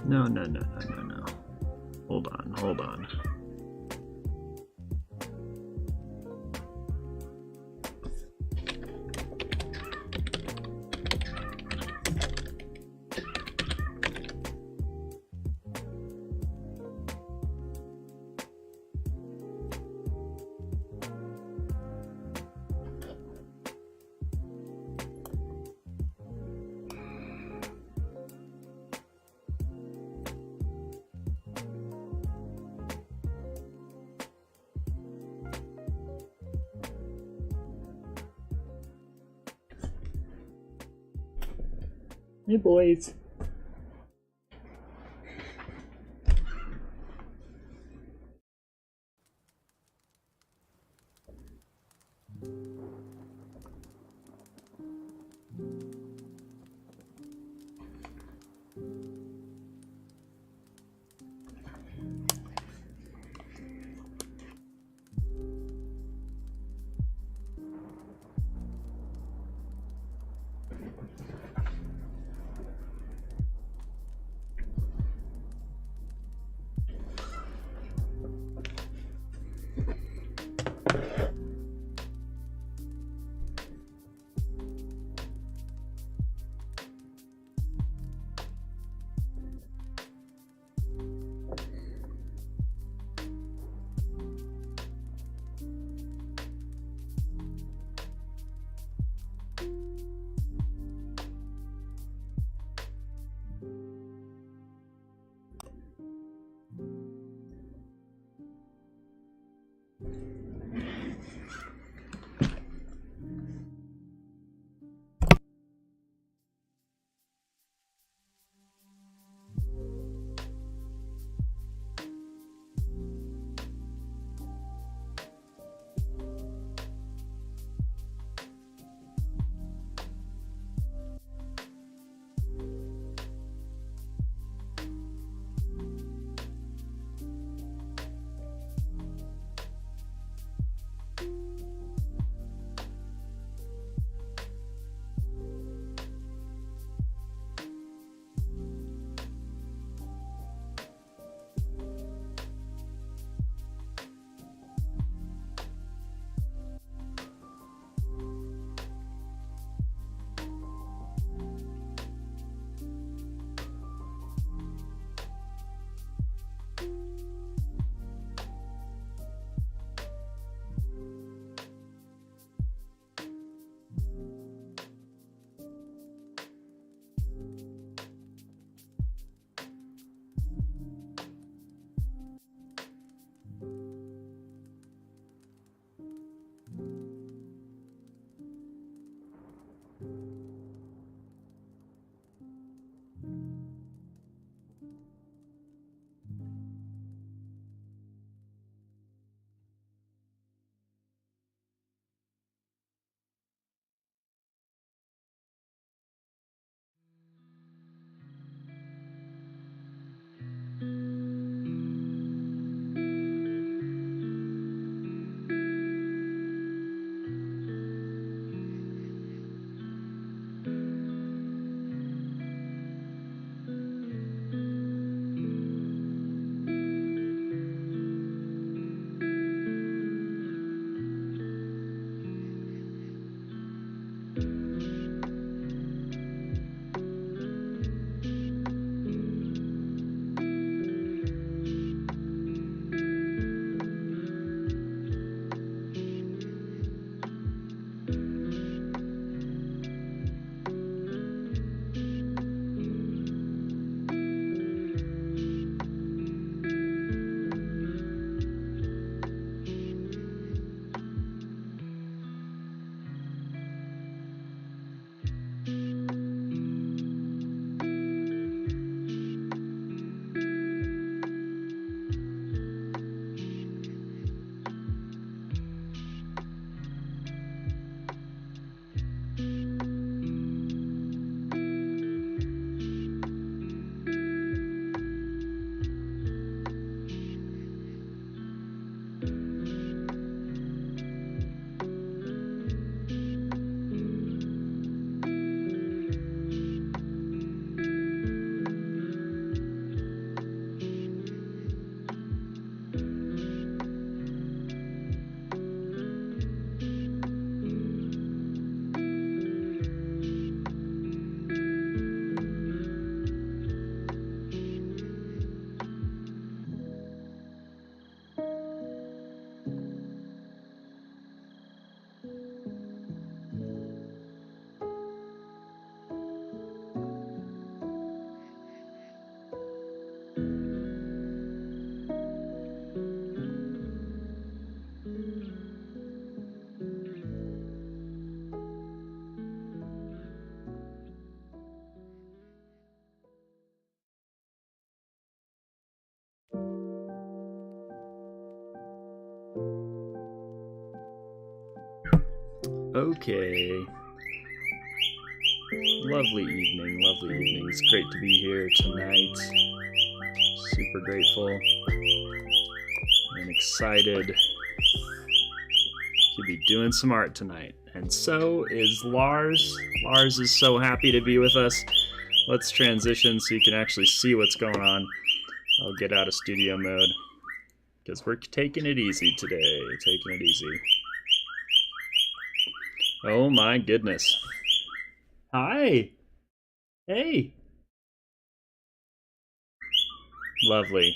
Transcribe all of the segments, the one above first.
No, no, no, no, no, no. Hold on, hold on. Hey, boys. Okay. Lovely evening, lovely evening. It's great to be here tonight. Super grateful and excited to be doing some art tonight. And so is Lars. Lars is so happy to be with us. Let's transition so you can actually see what's going on. I'll get out of studio mode because we're taking it easy today. Taking it easy. Oh my goodness. Hi. Hey. Lovely.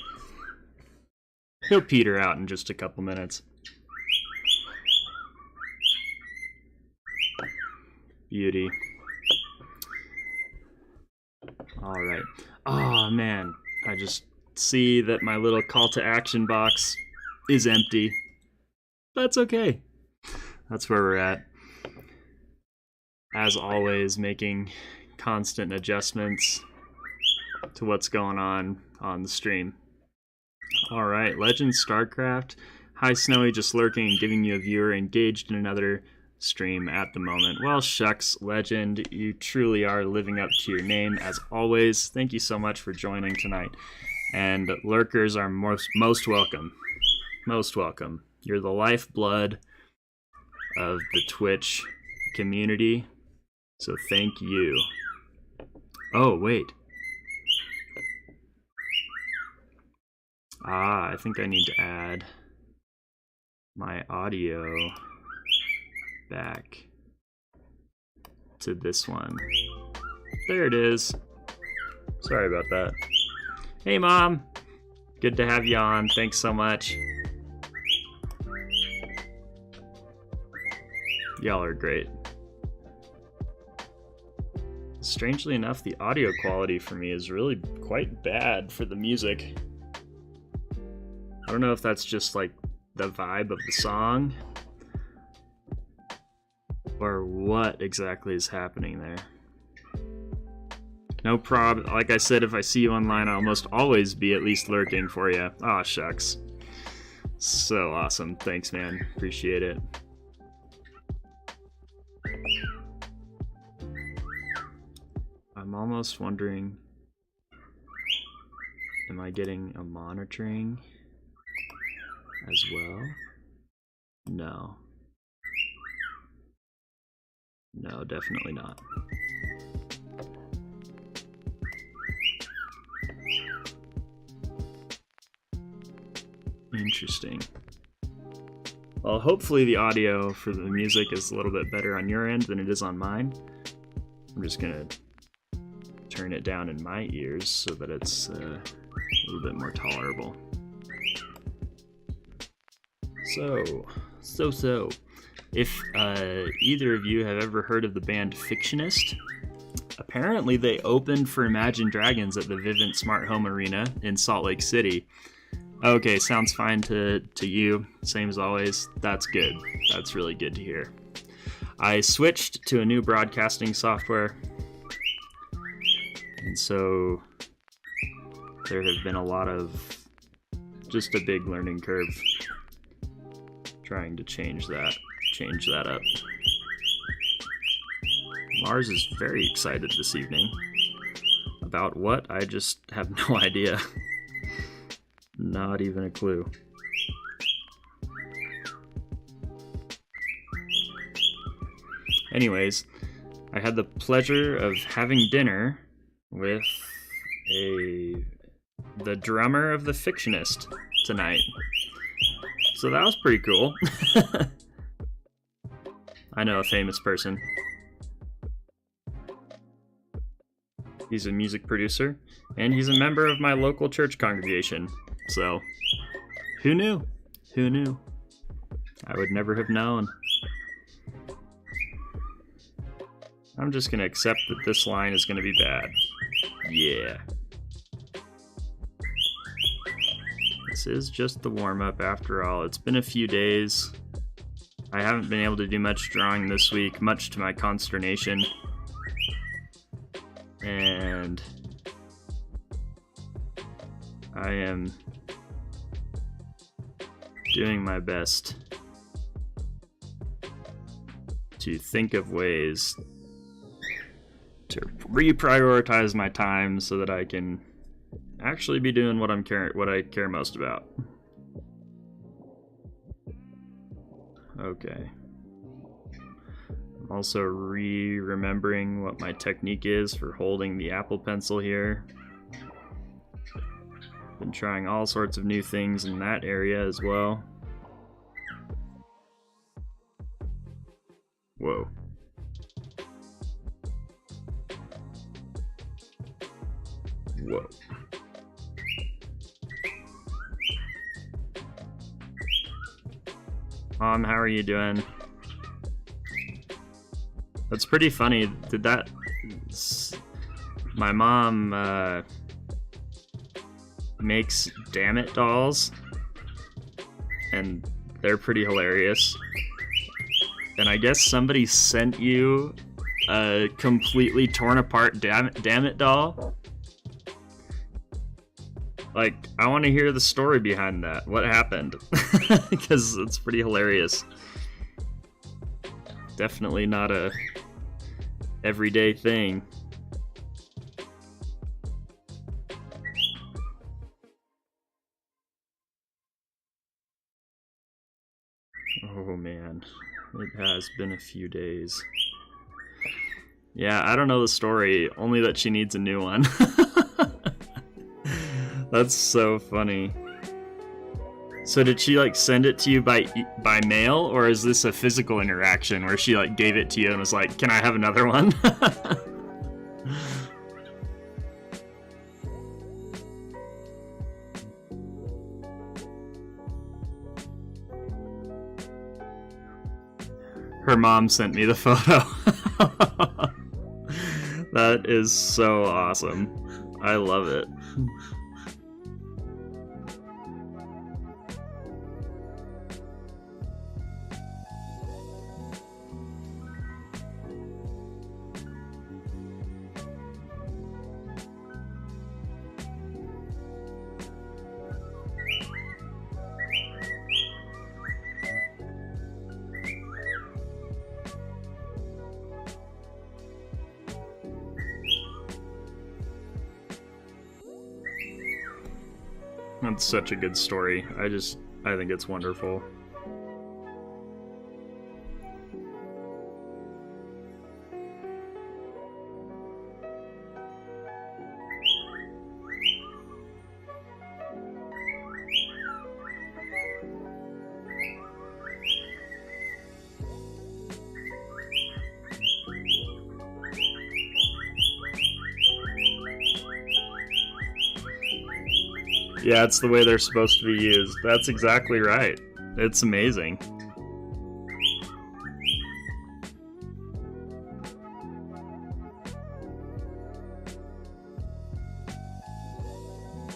He'll peter out in just a couple minutes. Beauty. All right. Oh man, I just see that my little call to action box is empty. That's okay. That's where we're at. As always, making constant adjustments to what's going on the stream. All right, Legend StarCraft. Hi, Snowy, just lurking and giving you a viewer engaged in another stream at the moment. Well, shucks, Legend, you truly are living up to your name as always. Thank you so much for joining tonight. And lurkers are most welcome. Most welcome. You're the lifeblood of the Twitch community. So thank you. Oh, wait. I think I need to add my audio back to this one. There it is. Sorry about that. Hey, Mom. Good to have you on. Thanks so much. Y'all are great. Strangely enough, the audio quality for me is really quite bad for the music. I don't know if that's just like the vibe of the song or what exactly is happening there. No problem. Like I said, if I see you online, I'll almost always be at least lurking for you. Aw, shucks. So awesome. Thanks, man. Appreciate it. I'm almost wondering, am I getting a monitoring as well? No. No, definitely not. Interesting. Well, hopefully the audio for the music is a little bit better on your end than it is on mine. I'm just gonna turn it down in my ears so that it's a little bit more tolerable. So, if either of you have ever heard of the band Fictionist, apparently they opened for Imagine Dragons at the Vivint Smart Home Arena in Salt Lake City. Okay, sounds fine to you, same as always. That's good. That's really good to hear. I switched to a new broadcasting software, and so there have been a lot of just a big learning curve trying to change that up. Mars is very excited this evening. About what? I just have no idea. Not even a clue. Anyways, I had the pleasure of having dinner with the drummer of the Fictionist tonight. So that was pretty cool. I know a famous person. He's a music producer, and he's a member of my local church congregation. So, who knew? Who knew? I would never have known. I'm just gonna accept that this line is gonna be bad. Yeah. This is just the warm-up after all. It's been a few days. I haven't been able to do much drawing this week, much to my consternation. And I am doing my best to think of ways to reprioritize my time so that I can actually be doing what I care most about. Okay. I'm also remembering what my technique is for holding the Apple Pencil here. Been trying all sorts of new things in that area as well. Whoa. Whoa. Mom, how are you doing? That's pretty funny. Did that... My mom, makes Dammit dolls, and they're pretty hilarious. And I guess somebody sent you a completely torn apart Dammit doll. Like, I want to hear the story behind that. What happened? Because it's pretty hilarious. Definitely not a everyday thing. Oh man, it has been a few days. Yeah, I don't know the story, only that she needs a new one. That's so funny. So did she like send it to you by mail, or is this a physical interaction where she like gave it to you and was like, "Can I have another one?" Her mom sent me the photo. That is so awesome. I love it. That's such a good story. I think it's wonderful. Yeah, it's the way they're supposed to be used. That's exactly right. It's amazing.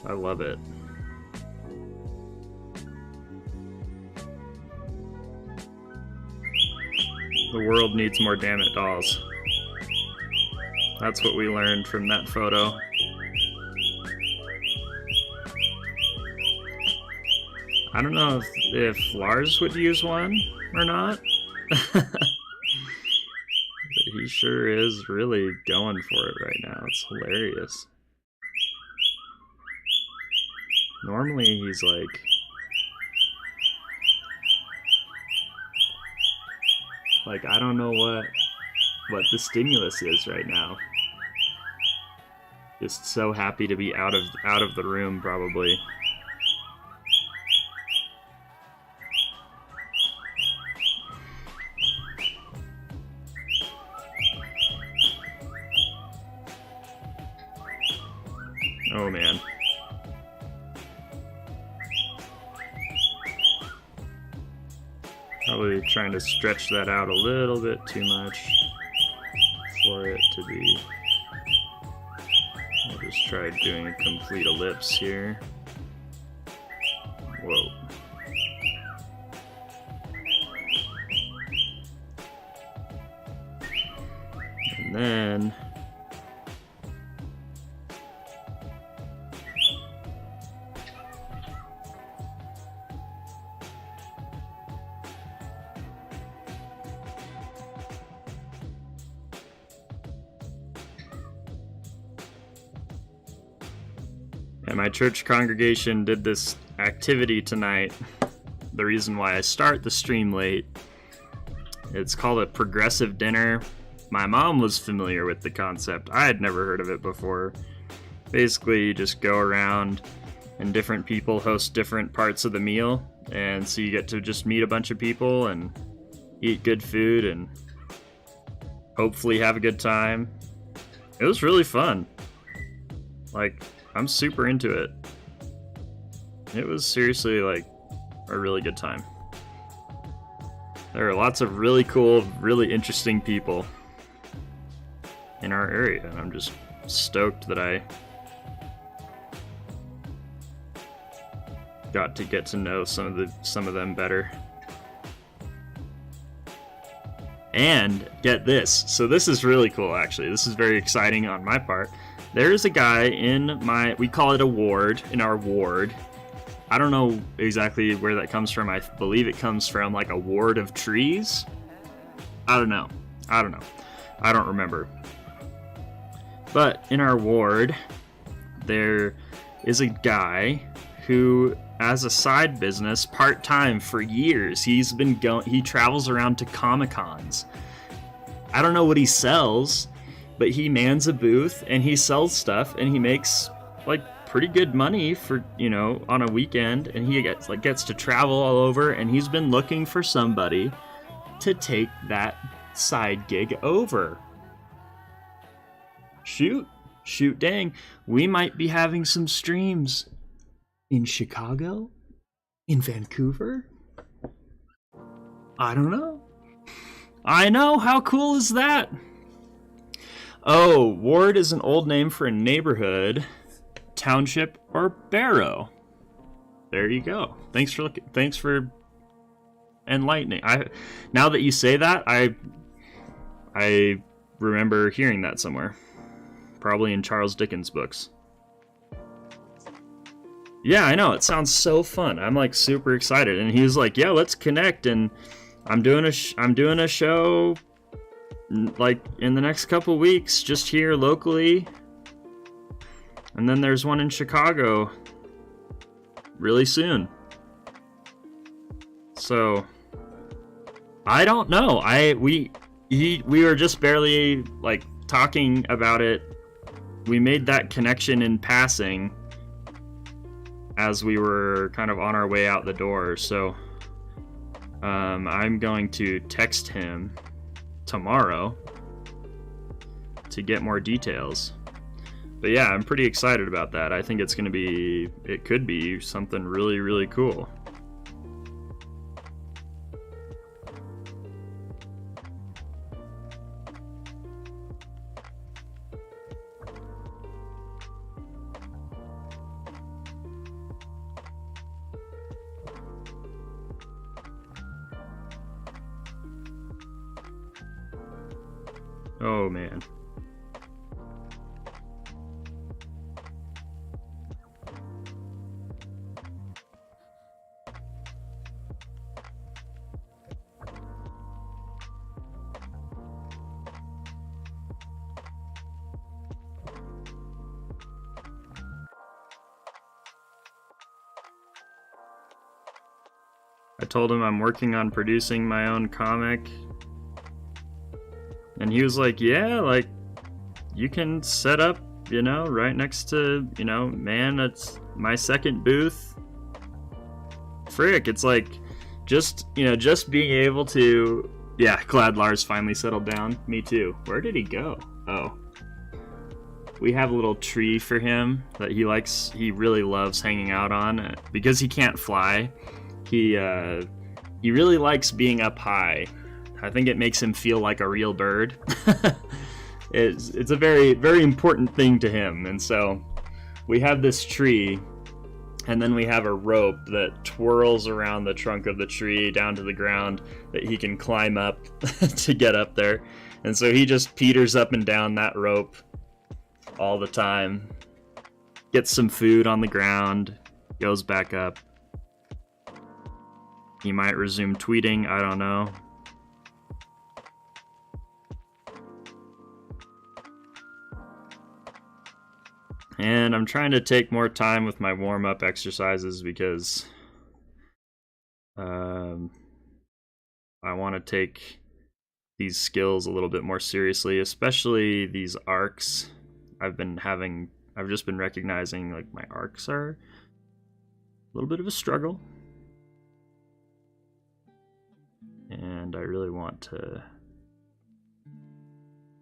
I love it. The world needs more Dammit dolls. That's what we learned from that photo. I don't know if Lars would use one or not. But he sure is really going for it right now. It's hilarious. Normally he's like I don't know what the stimulus is right now. Just so happy to be out of the room probably. Oh man. Probably trying to stretch that out a little bit too much for it to be. I'll just try doing a complete ellipse here. Whoa. And then And my church congregation did this activity tonight. The reason why I start the stream late, it's called a progressive dinner. My mom was familiar with the concept. I had never heard of it before. Basically, you just go around and different people host different parts of the meal. And so you get to just meet a bunch of people and eat good food and hopefully have a good time. It was really fun. Like, I'm super into it. It was seriously like a really good time. There are lots of really cool, really interesting people in our area, and I'm just stoked that I got to get to know some of them better. And get this. So this is really cool, actually. This is very exciting on my part. There's a guy in we call it a ward, in our ward. I don't know exactly where that comes from. I believe it comes from like a ward of trees. I don't know. I don't remember. But in our ward, there is a guy who, as a side business, part-time for years, he travels around to Comic-Cons. I don't know what he sells, but he mans a booth and he sells stuff and he makes like pretty good money for, on a weekend, and he gets to travel all over, and he's been looking for somebody to take that side gig over. Shoot dang, we might be having some streams in Chicago, in Vancouver. I don't know. I know, how cool is that? Oh, ward is an old name for a neighborhood, township, or barrow. There you go. Thanks for enlightening. Now that you say that, I remember hearing that somewhere. Probably in Charles Dickens books. Yeah, I know. It sounds so fun. I'm like super excited. And he was like, "Yeah, let's connect." And I'm doing a show like in the next couple weeks, just here locally. And then there's one in Chicago really soon. So I don't know. We were just barely like talking about it. We made that connection in passing as we were kind of on our way out the door. So I'm going to text him tomorrow to get more details. But yeah, I'm pretty excited about that. I think it could be something really, really cool. Oh man. I told him I'm working on producing my own comic. And he was like, yeah, like, you can set up, right next to, man, that's my second booth. Frick, it's like, just being able to, yeah, glad Lars finally settled down. Me too. Where did he go? Oh. We have a little tree for him that he really loves hanging out on. Because he can't fly, he really likes being up high. I think it makes him feel like a real bird. It's a very, very important thing to him. And so we have this tree, and then we have a rope that twirls around the trunk of the tree down to the ground that he can climb up to get up there. And so he just peters up and down that rope all the time, gets some food on the ground, goes back up. He might resume tweeting, I don't know. And I'm trying to take more time with my warm-up exercises because I want to take these skills a little bit more seriously, especially these arcs. I've just been recognizing like my arcs are a little bit of a struggle. And I really want to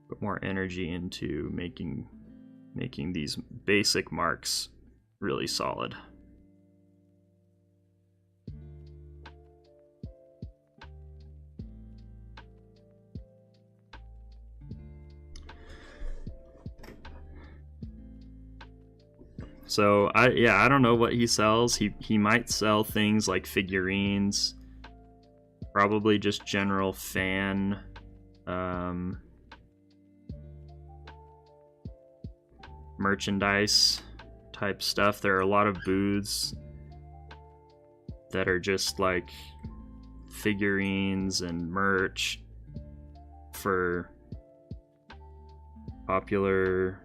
put more energy into making these basic marks really solid. So I don't know what he sells. He might sell things like figurines, probably just general fan merchandise type stuff. There are a lot of booths that are just like figurines and merch for popular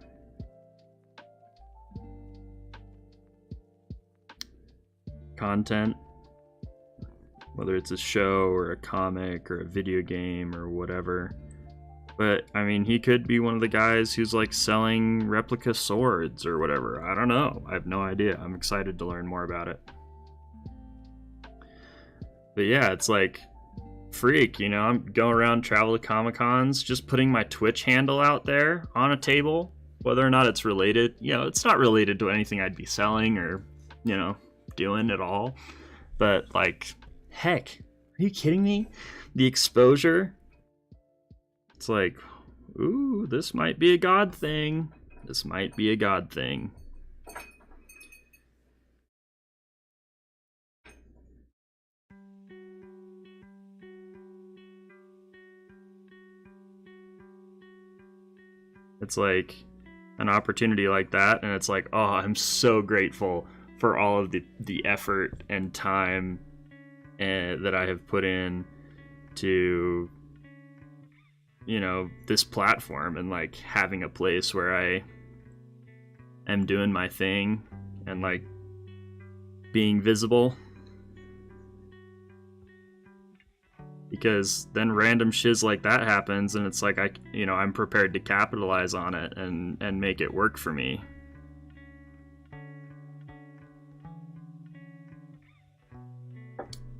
content, whether it's a show or a comic or a video game or whatever. But I mean, he could be one of the guys who's like selling replica swords or whatever. I don't know. I have no idea. I'm excited to learn more about it. But yeah, it's like freak, you know, I'm going around, travel to Comic-Cons, just putting my Twitch handle out there on a table, whether or not it's related. You know, it's not related to anything I'd be selling or, you know, doing at all. But like, heck, are you kidding me? The exposure. It's like, ooh, this might be a god thing. This might be a god thing. It's like an opportunity like that, and it's like, oh, I'm so grateful for all of the effort and time that I have put in to, you know, this platform, and like having a place where I am doing my thing and like being visible. Because then random shiz like that happens, and it's like I'm prepared to capitalize on it and make it work for me.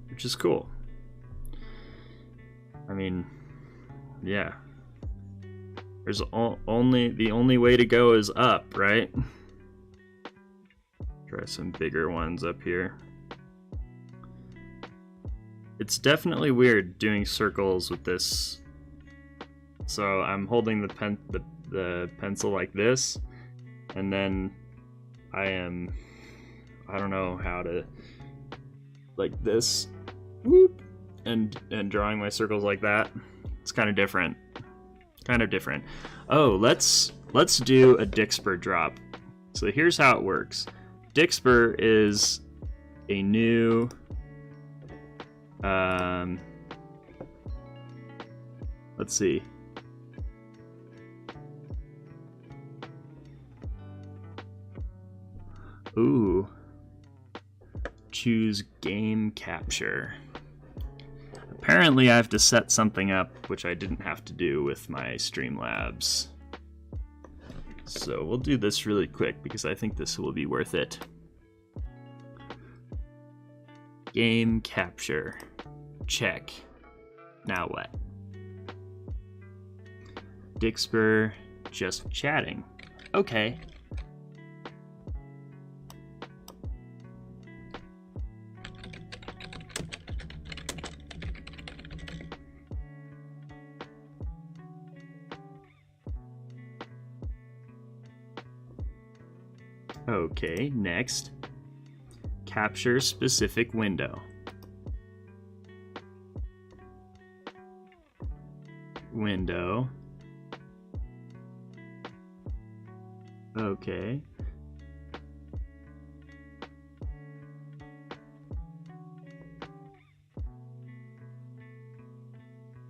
Which is cool. I mean, yeah. There's the only way to go is up, right? Try some bigger ones up here. It's definitely weird doing circles with this. So I'm holding the pencil like this, and then I don't know how to, like this, whoop, and drawing my circles like that. It's kind of different. Oh, let's do a Dixper drop. So here's how it works. Dixper is a new let's see. Ooh. Choose game capture. Apparently I have to set something up which I didn't have to do with my Streamlabs. So we'll do this really quick because I think this will be worth it. Game capture. Check. Now what? Dixper just chatting. Okay. Okay, next. Capture specific window. Window. Okay.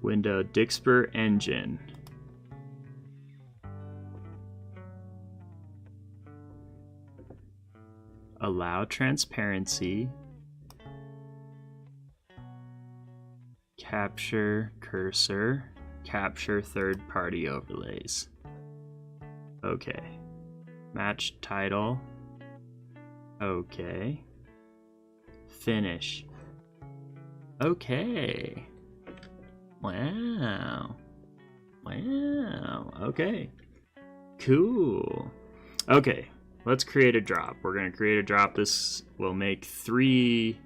Window Dixper engine. allow transparency, capture cursor, capture third-party overlays. Okay. Match title. Okay. Finish. Okay. Wow. Wow. Okay. Cool. Okay. Let's create a drop. We're going to create a drop. This will make 3...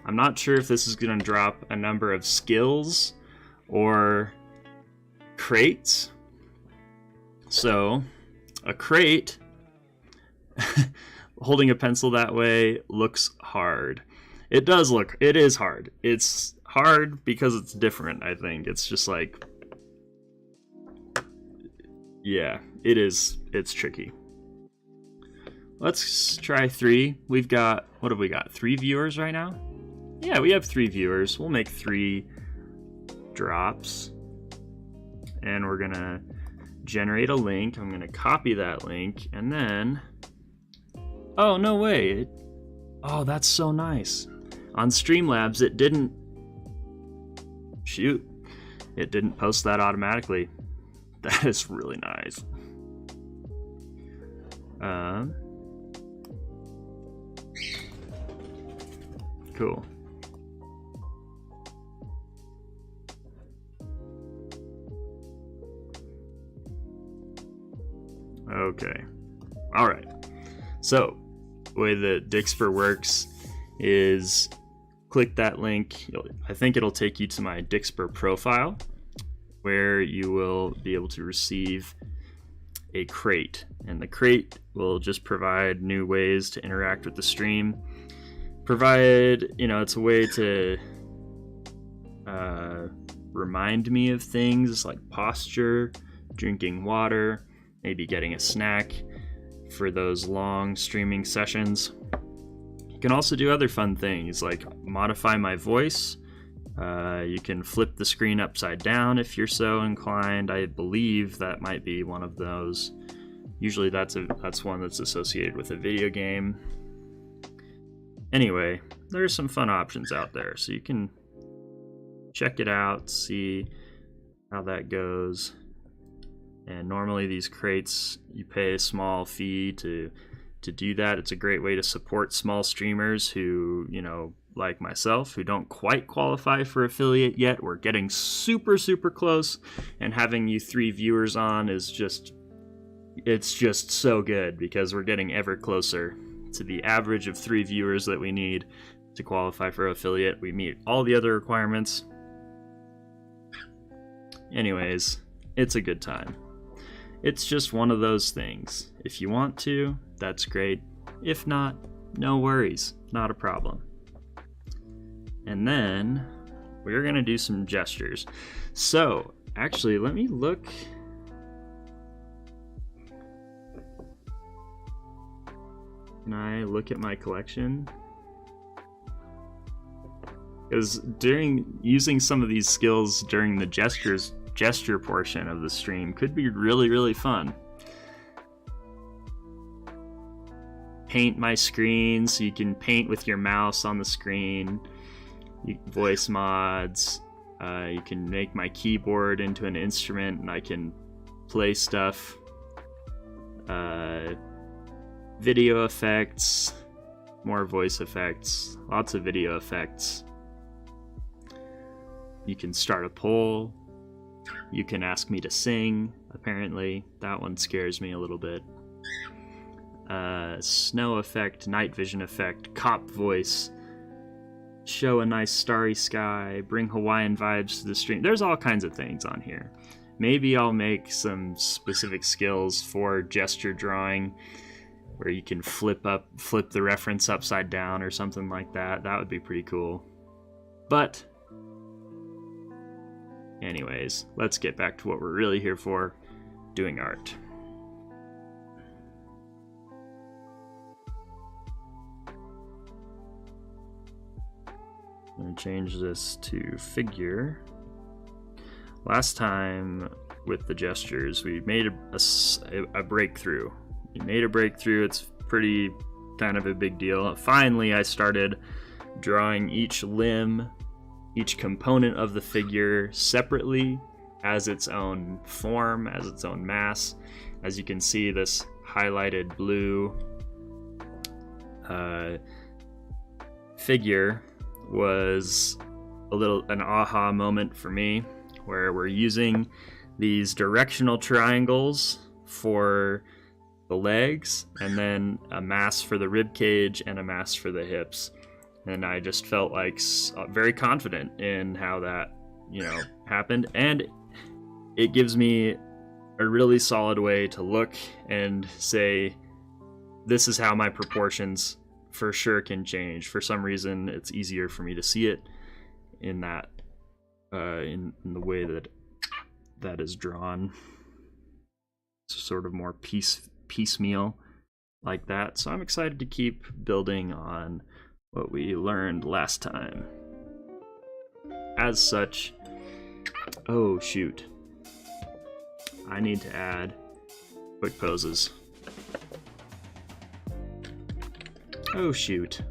I'm not sure if this is going to drop a number of skills or crates. So, a crate, holding a pencil that way looks hard. It is hard. It's hard because it's different, I think. It's just like, yeah, it's tricky. Let's try 3. We've got, what have we got? 3 viewers right now? Yeah, we have 3 viewers. We'll make 3 drops. And we're gonna generate a link. I'm gonna copy that link and then, oh, no way. Oh, that's so nice. On Streamlabs, it didn't post that automatically. That is really nice. Cool. Okay. All right. So, the way that Dixper works is click that link. I think it'll take you to my Dixper profile where you will be able to receive a crate. And the crate will just provide new ways to interact with the stream. It's a way to remind me of things like posture, drinking water, maybe getting a snack for those long streaming sessions. You can also do other fun things like modify my voice. You can flip the screen upside down if you're so inclined. I believe that might be one of those. Usually that's one that's associated with a video game. Anyway, there's some fun options out there, so you can check it out, see how that goes. And normally these crates, you pay a small fee to do that. It's a great way to support small streamers who, like myself, who don't quite qualify for affiliate yet. We're getting super, super close, and having you 3 viewers on is it's just so good because we're getting ever closer to the average of 3 viewers that we need to qualify for affiliate. We meet all the other requirements. Anyways, it's a good time. It's just one of those things. If you want to, that's great. If not, no worries, not a problem. And then we're gonna do some gestures. So actually, let me look. Can I look at my collection? Because using some of these skills during the gesture portion of the stream could be really, really fun. Paint my screen, so you can paint with your mouse on the screen. Voice mods. You can make my keyboard into an instrument and I can play stuff. Video effects, more voice effects, lots of video effects. You can start a poll. You can ask me to sing, apparently. That one scares me a little bit. Snow effect, night vision effect, cop voice, show a nice starry sky, bring Hawaiian vibes to the stream. There's all kinds of things on here. Maybe I'll make some specific skills for gesture drawing where you can flip the reference upside down or something like that. That would be pretty cool. But anyways, let's get back to what we're really here for, doing art. I'm going to change this to figure. Last time with the gestures, we made a breakthrough. We made a breakthrough. It's pretty kind of a big deal. Finally, I started drawing each limb, each component of the figure separately as its own form, as its own mass. As you can see, this highlighted blue figure was an aha moment for me, where we're using these directional triangles for the legs, and then a mass for the rib cage and a mass for the hips. And I just felt like very confident in how that, happened. And it gives me a really solid way to look and say, this is how my proportions for sure can change. For some reason, it's easier for me to see it in that, in the way that is drawn. It's sort of more piecemeal like that. So I'm excited to keep building on what we learned last time. As such, oh shoot, I need to add quick poses. Oh shoot.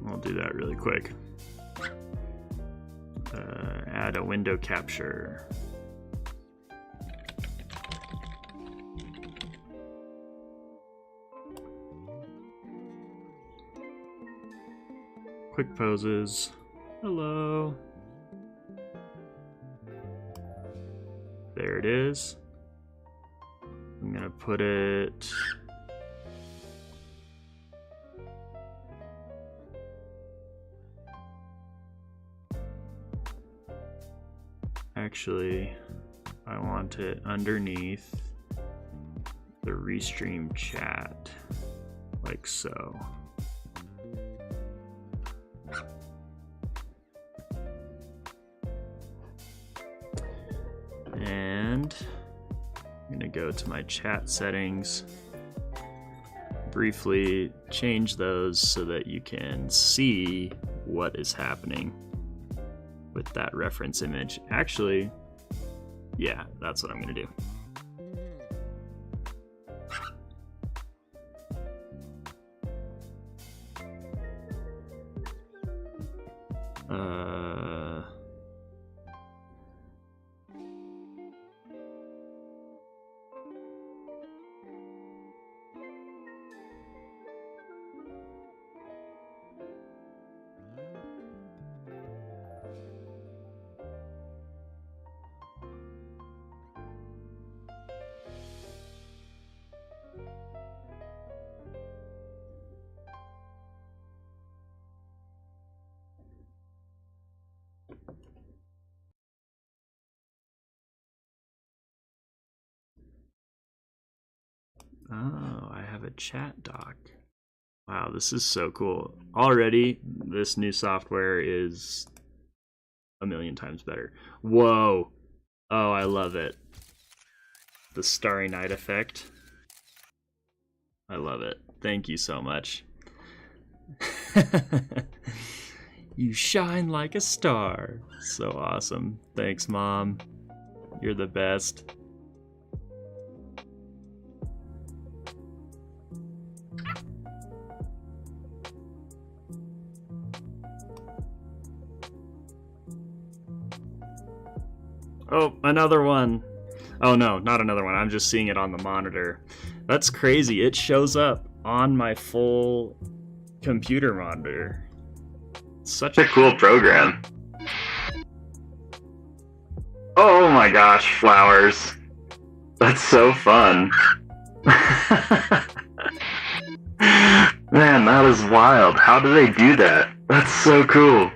I'll do that really quick. Add a window capture. Quick poses. Hello. There it is. I'm gonna put it actually, I want it underneath the restream chat, like so. And I'm gonna go to my chat settings, briefly change those so that you can see what is happening with that reference image. Actually, yeah, that's what I'm gonna do. Oh, I have a chat doc. Wow, this is so cool. Already, this new software is a million times better. Whoa. Oh, I love it. The Starry Night effect. I love it. Thank you so much. You shine like a star. So awesome. Thanks, Mom. You're the best. Oh, another one. Oh no, not another one. I'm just seeing it on the monitor. That's crazy. It shows up on my full computer monitor. Such a cool program. Oh my gosh, flowers. That's so fun. Man, that is wild. How do they do that? That's so cool.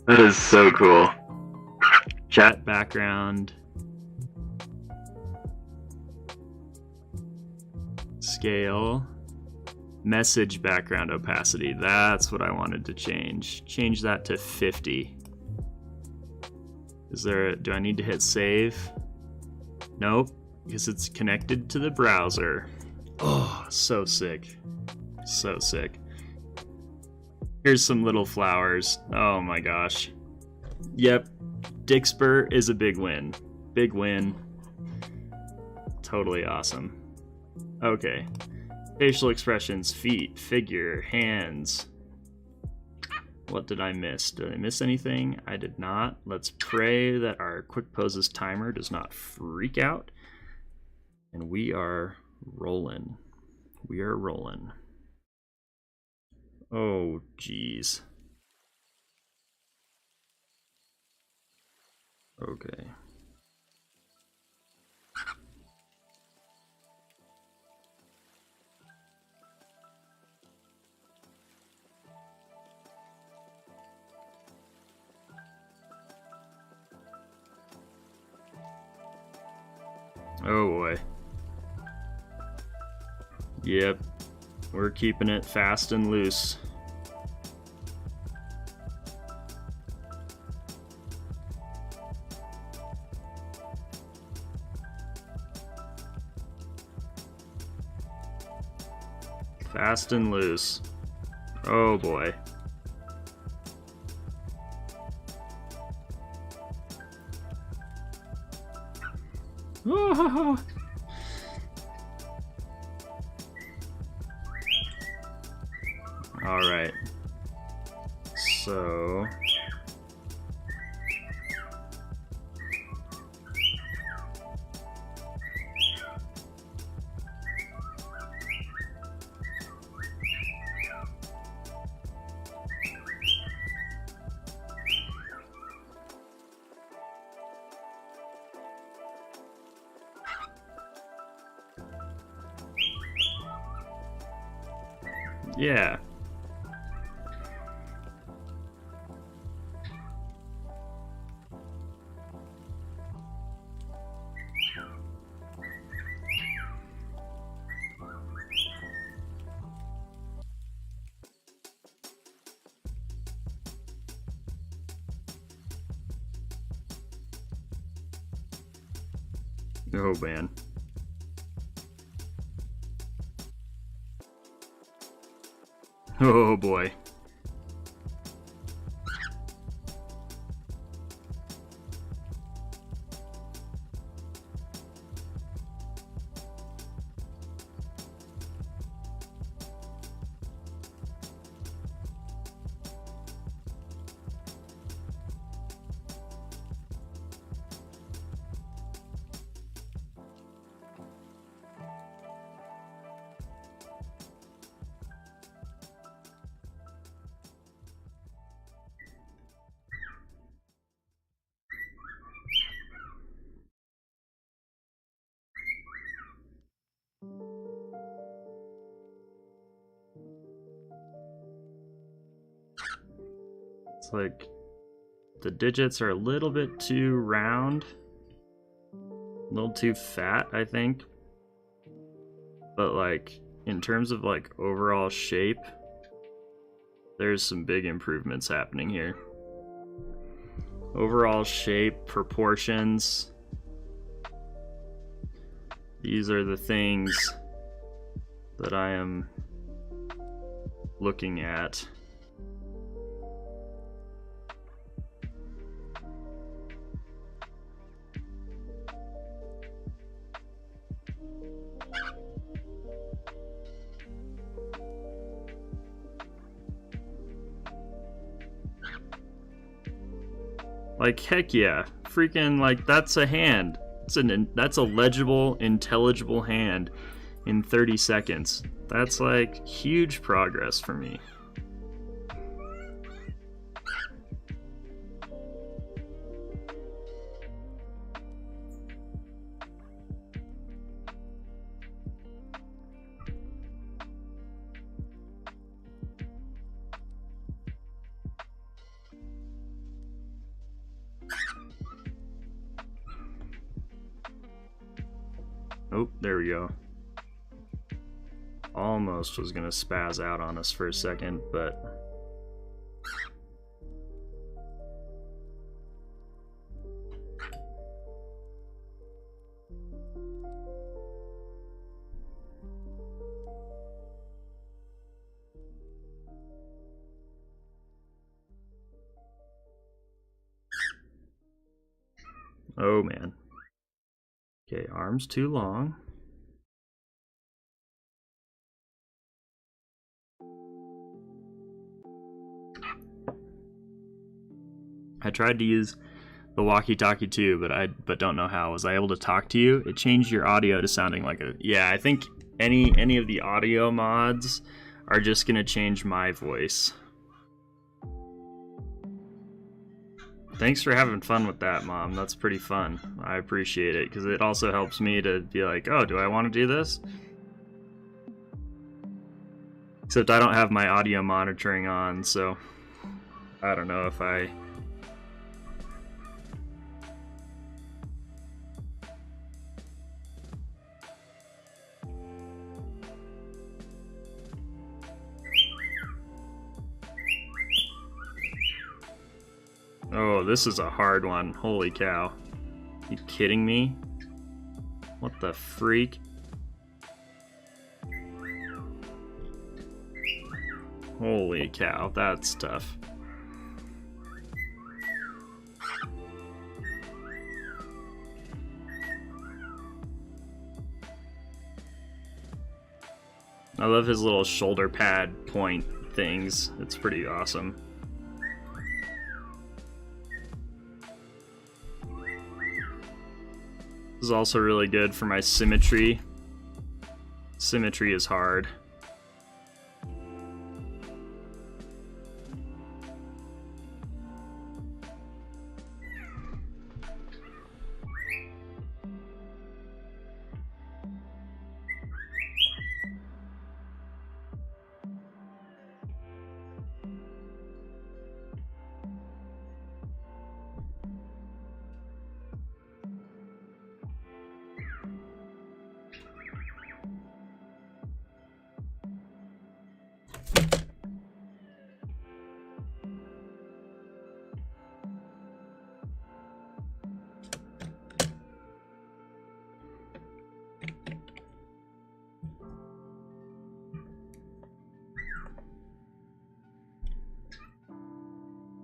That is so cool. Chat background. Scale. Message background opacity. That's what I wanted to change. Change that to 50. Do I need to hit save? Nope, because it's connected to the browser. Oh, so sick. So sick. Here's some little flowers. Oh my gosh. Yep, Dixper is a big win. Big win. Totally awesome. Okay. Facial expressions, feet, figure, hands. What did I miss? Did I miss anything? I did not. Let's pray that our quick poses timer does not freak out. And we are rolling. We are rolling. Oh, geez. Okay. Oh boy. Yep. We're keeping it fast and loose. Fast and loose. Oh boy. Oh. All right. So yeah. Oh man. Oh boy. It's like the digits are a little bit too round. A little too fat, I think. But like in terms of like overall shape, there's some big improvements happening here. Overall shape, proportions. These are the things that I am looking at. Like, heck yeah. Freaking, like, that's a hand. That's a legible, intelligible hand in 30 seconds. That's, like, huge progress for me. Oh, there we go. Almost was gonna spaz out on us for a second, but... Oh man. Okay, arms too long. I tried to use the walkie-talkie too, but don't know how. Was I able to talk to you? It changed your audio to sounding like a... Yeah, I think any of the audio mods are just gonna change my voice. Thanks for having fun with that, Mom. That's pretty fun. I appreciate it, because it also helps me to be like, oh, do I want to do this? Except I don't have my audio monitoring on, so I don't know if I... Oh, this is a hard one. Holy cow. You kidding me? What the freak? Holy cow, that's tough. I love his little shoulder pad point things. It's pretty awesome. This is also really good for my symmetry. Symmetry is hard.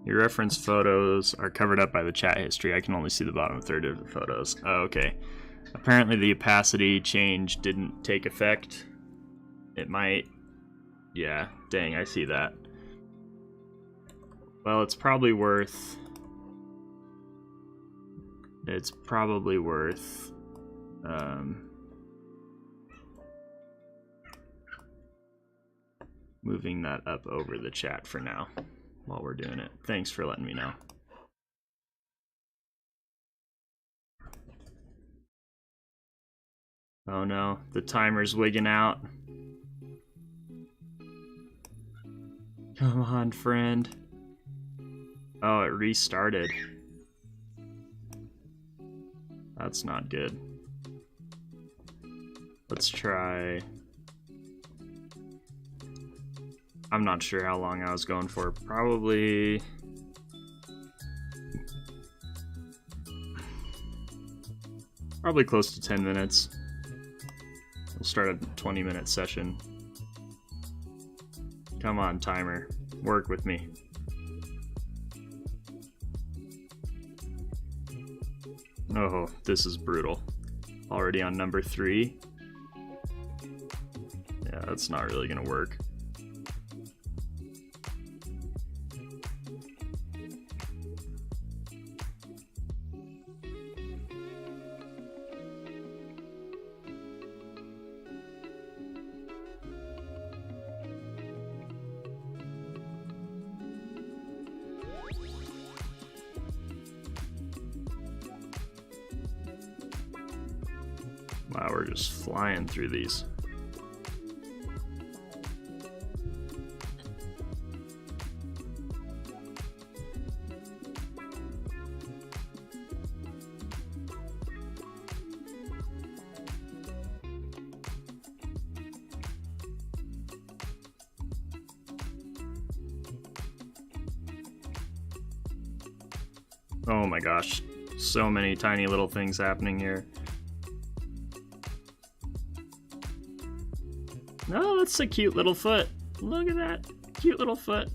Your reference photos are covered up by the chat history. I can only see the bottom third of the photos. Oh, okay. Apparently the opacity change didn't take effect. It might. Yeah, dang, I see that. Well, it's probably worth... moving that up over the chat for now while we're doing it. Thanks for letting me know. Oh no, the timer's wigging out. Come on, friend. Oh, it restarted. That's not good. Let's try... I'm not sure how long I was going for. Probably... close to 10 minutes. We'll start a 20-minute session. Come on, timer. Work with me. Oh, this is brutal. Already on number 3. Yeah, that's not really gonna work. Wow, we're just flying through these. Oh my gosh, so many tiny little things happening here. Oh, that's a cute little foot. Look at that cute little foot.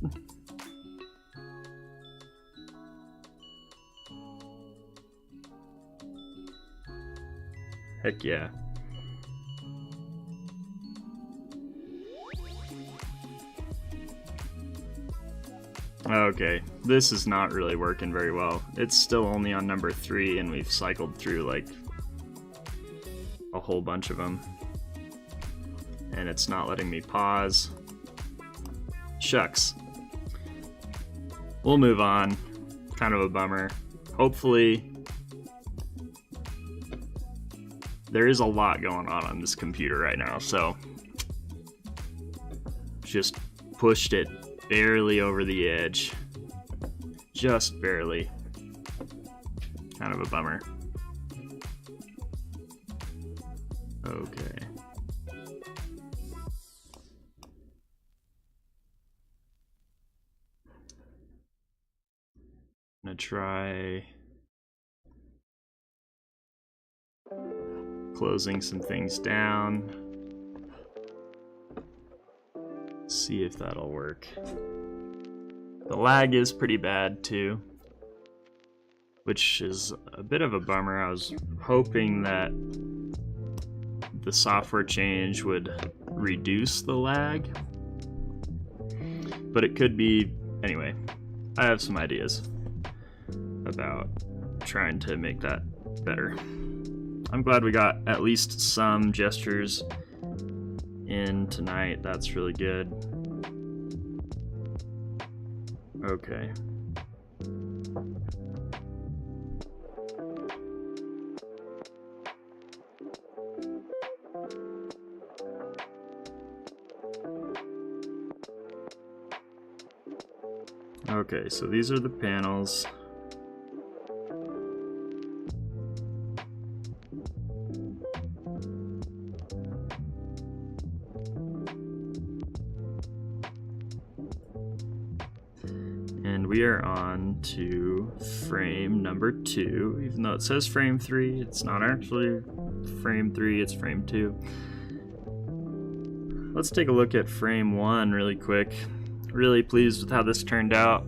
Heck yeah. Okay, this is not really working very well. It's still only on number 3, and we've cycled through like a whole bunch of them. And it's not letting me pause. Shucks. We'll move on. Kind of a bummer. Hopefully, there is a lot going on this computer right now, so just pushed it barely over the edge. Just barely. Kind of a bummer. Okay. I'm gonna try closing some things down. See if that'll work. The lag is pretty bad too, which is a bit of a bummer. I was hoping that the software change would reduce the lag, but it could be. Anyway, I have some ideas about trying to make that better. I'm glad we got at least some gestures in tonight. That's really good. Okay. Okay, so these are the panels. And we are on to frame number 2. Even though it says frame 3, it's not actually frame 3, it's frame 2. Let's take a look at frame 1 really quick. Really pleased with how this turned out.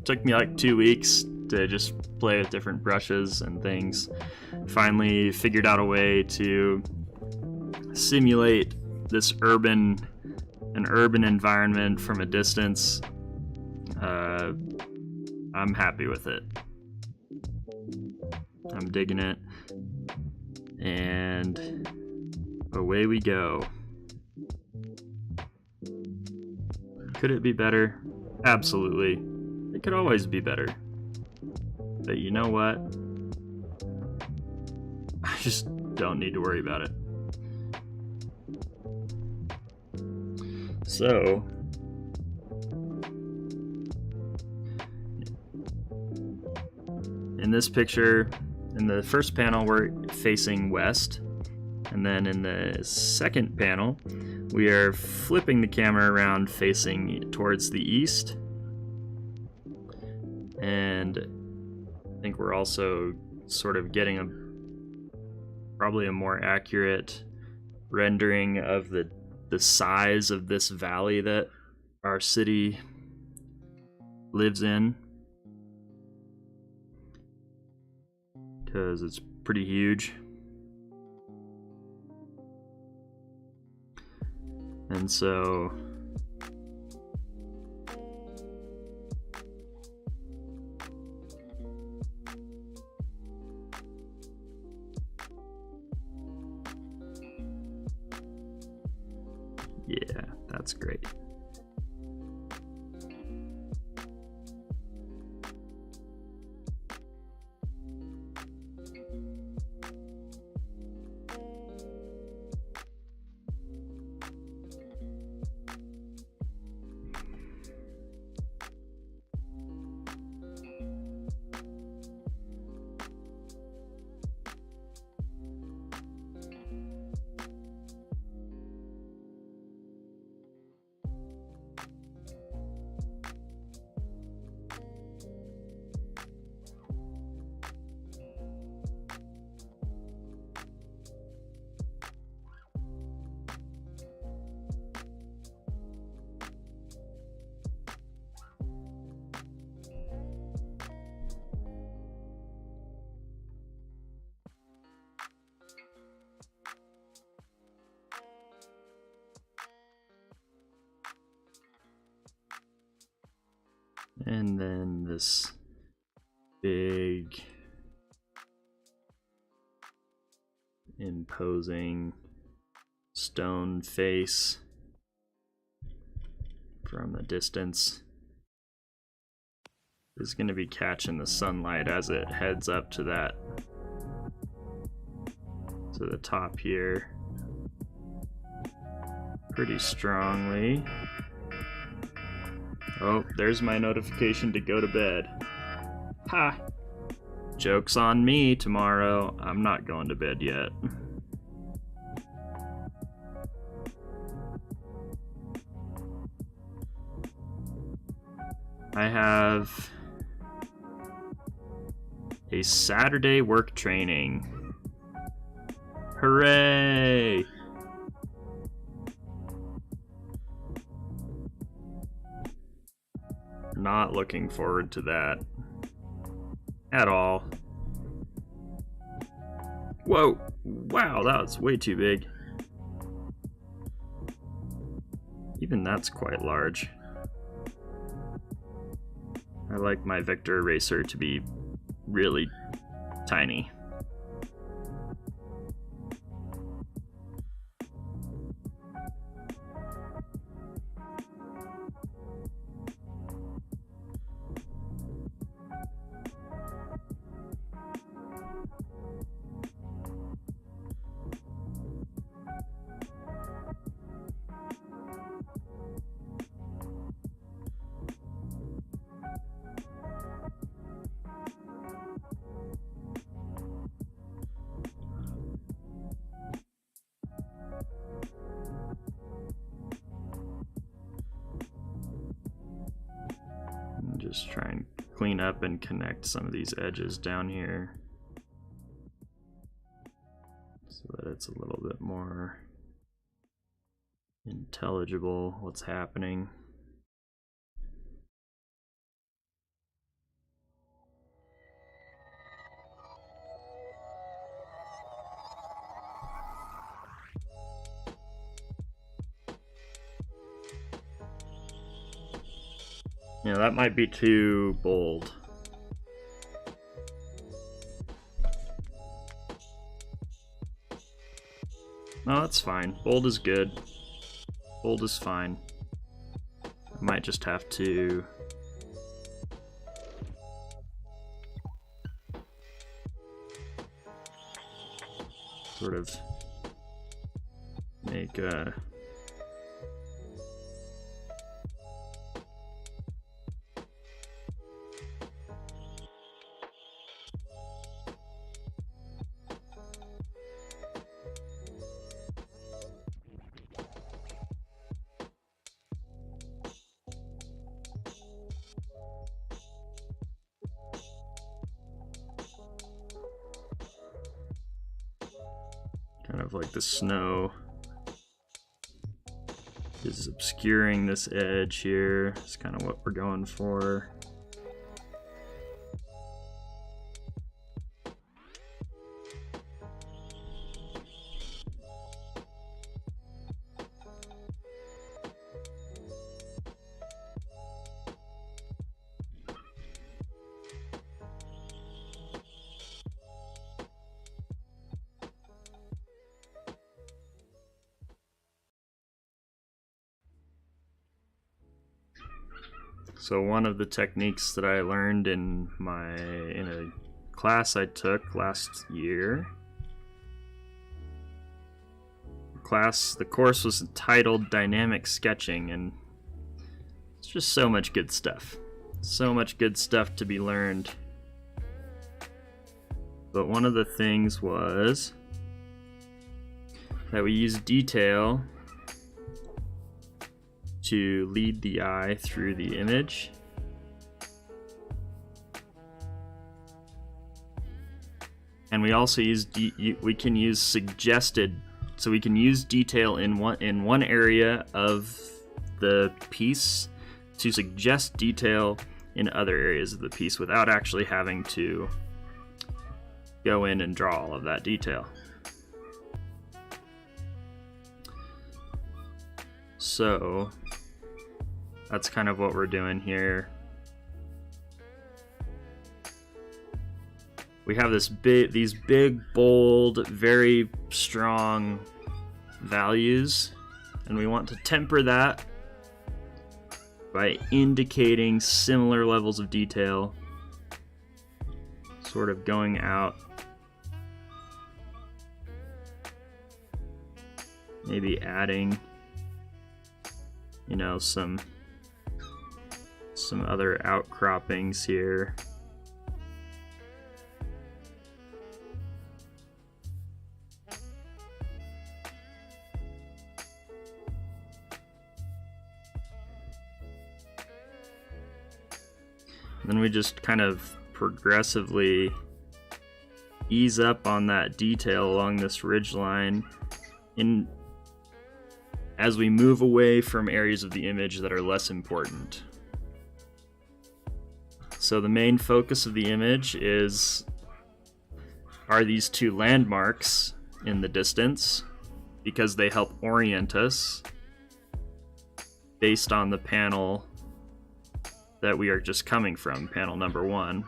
Took me like 2 weeks to just play with different brushes and things. Finally figured out a way to simulate this urban environment from a distance. I'm happy with it. I'm digging it. And away we go. Could it be better? Absolutely. It could always be better. But you know what? I just don't need to worry about it. So, in this picture, in the first panel, we're facing west. And then in the second panel, we are flipping the camera around facing towards the east. And I think we're also sort of getting probably a more accurate rendering of the size of this valley that our city lives in, because it's pretty huge. And so yeah, that's great. And then this big imposing stone face from a distance is going to be catching the sunlight as it heads up to the top here pretty strongly. Oh, there's my notification to go to bed. Ha! Joke's on me tomorrow. I'm not going to bed yet. I have a Saturday work training. Hooray! Not looking forward to that at all. Whoa! Wow, that was way too big. Even that's quite large. I like my vector eraser to be really tiny. Just try and clean up and connect some of these edges down here so that it's a little bit more intelligible what's happening. Yeah, that might be too bold. No, that's fine. Bold is good. Bold is fine. I might just have to sort of make a kind of like the snow is obscuring this edge here. It's kind of what we're going for. So one of the techniques that I learned in a class I took last year, the course was entitled Dynamic Sketching, and it's just so much good stuff. So much good stuff to be learned. But one of the things was that we use detail to lead the eye through the image. And we also use we can use suggested, so we can use detail in one area of the piece to suggest detail in other areas of the piece without actually having to go in and draw all of that detail. So that's kind of what we're doing here. we have these big, bold, very strong values, and we want to temper that by indicating similar levels of detail, sort of going out, maybe adding, you know, some other outcroppings here. Then we just kind of progressively ease up on that detail along this ridgeline as we move away from areas of the image that are less important. So the main focus of the image are these two landmarks in the distance, because they help orient us based on the panel that we are just coming from, panel number 1.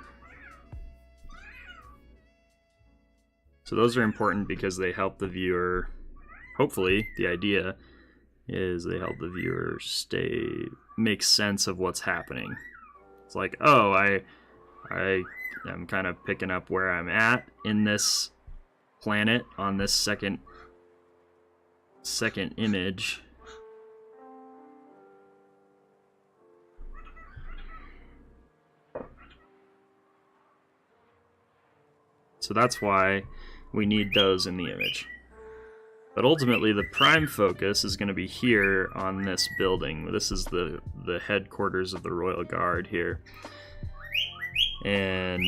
So those are important because they help the viewer, hopefully the idea is they help the viewer make sense of what's happening. It's like, oh, I'm kind of picking up where I'm at in this planet on this second image. So that's why we need those in the image. But ultimately, the prime focus is going to be here on this building. This is the headquarters of the Royal Guard here. And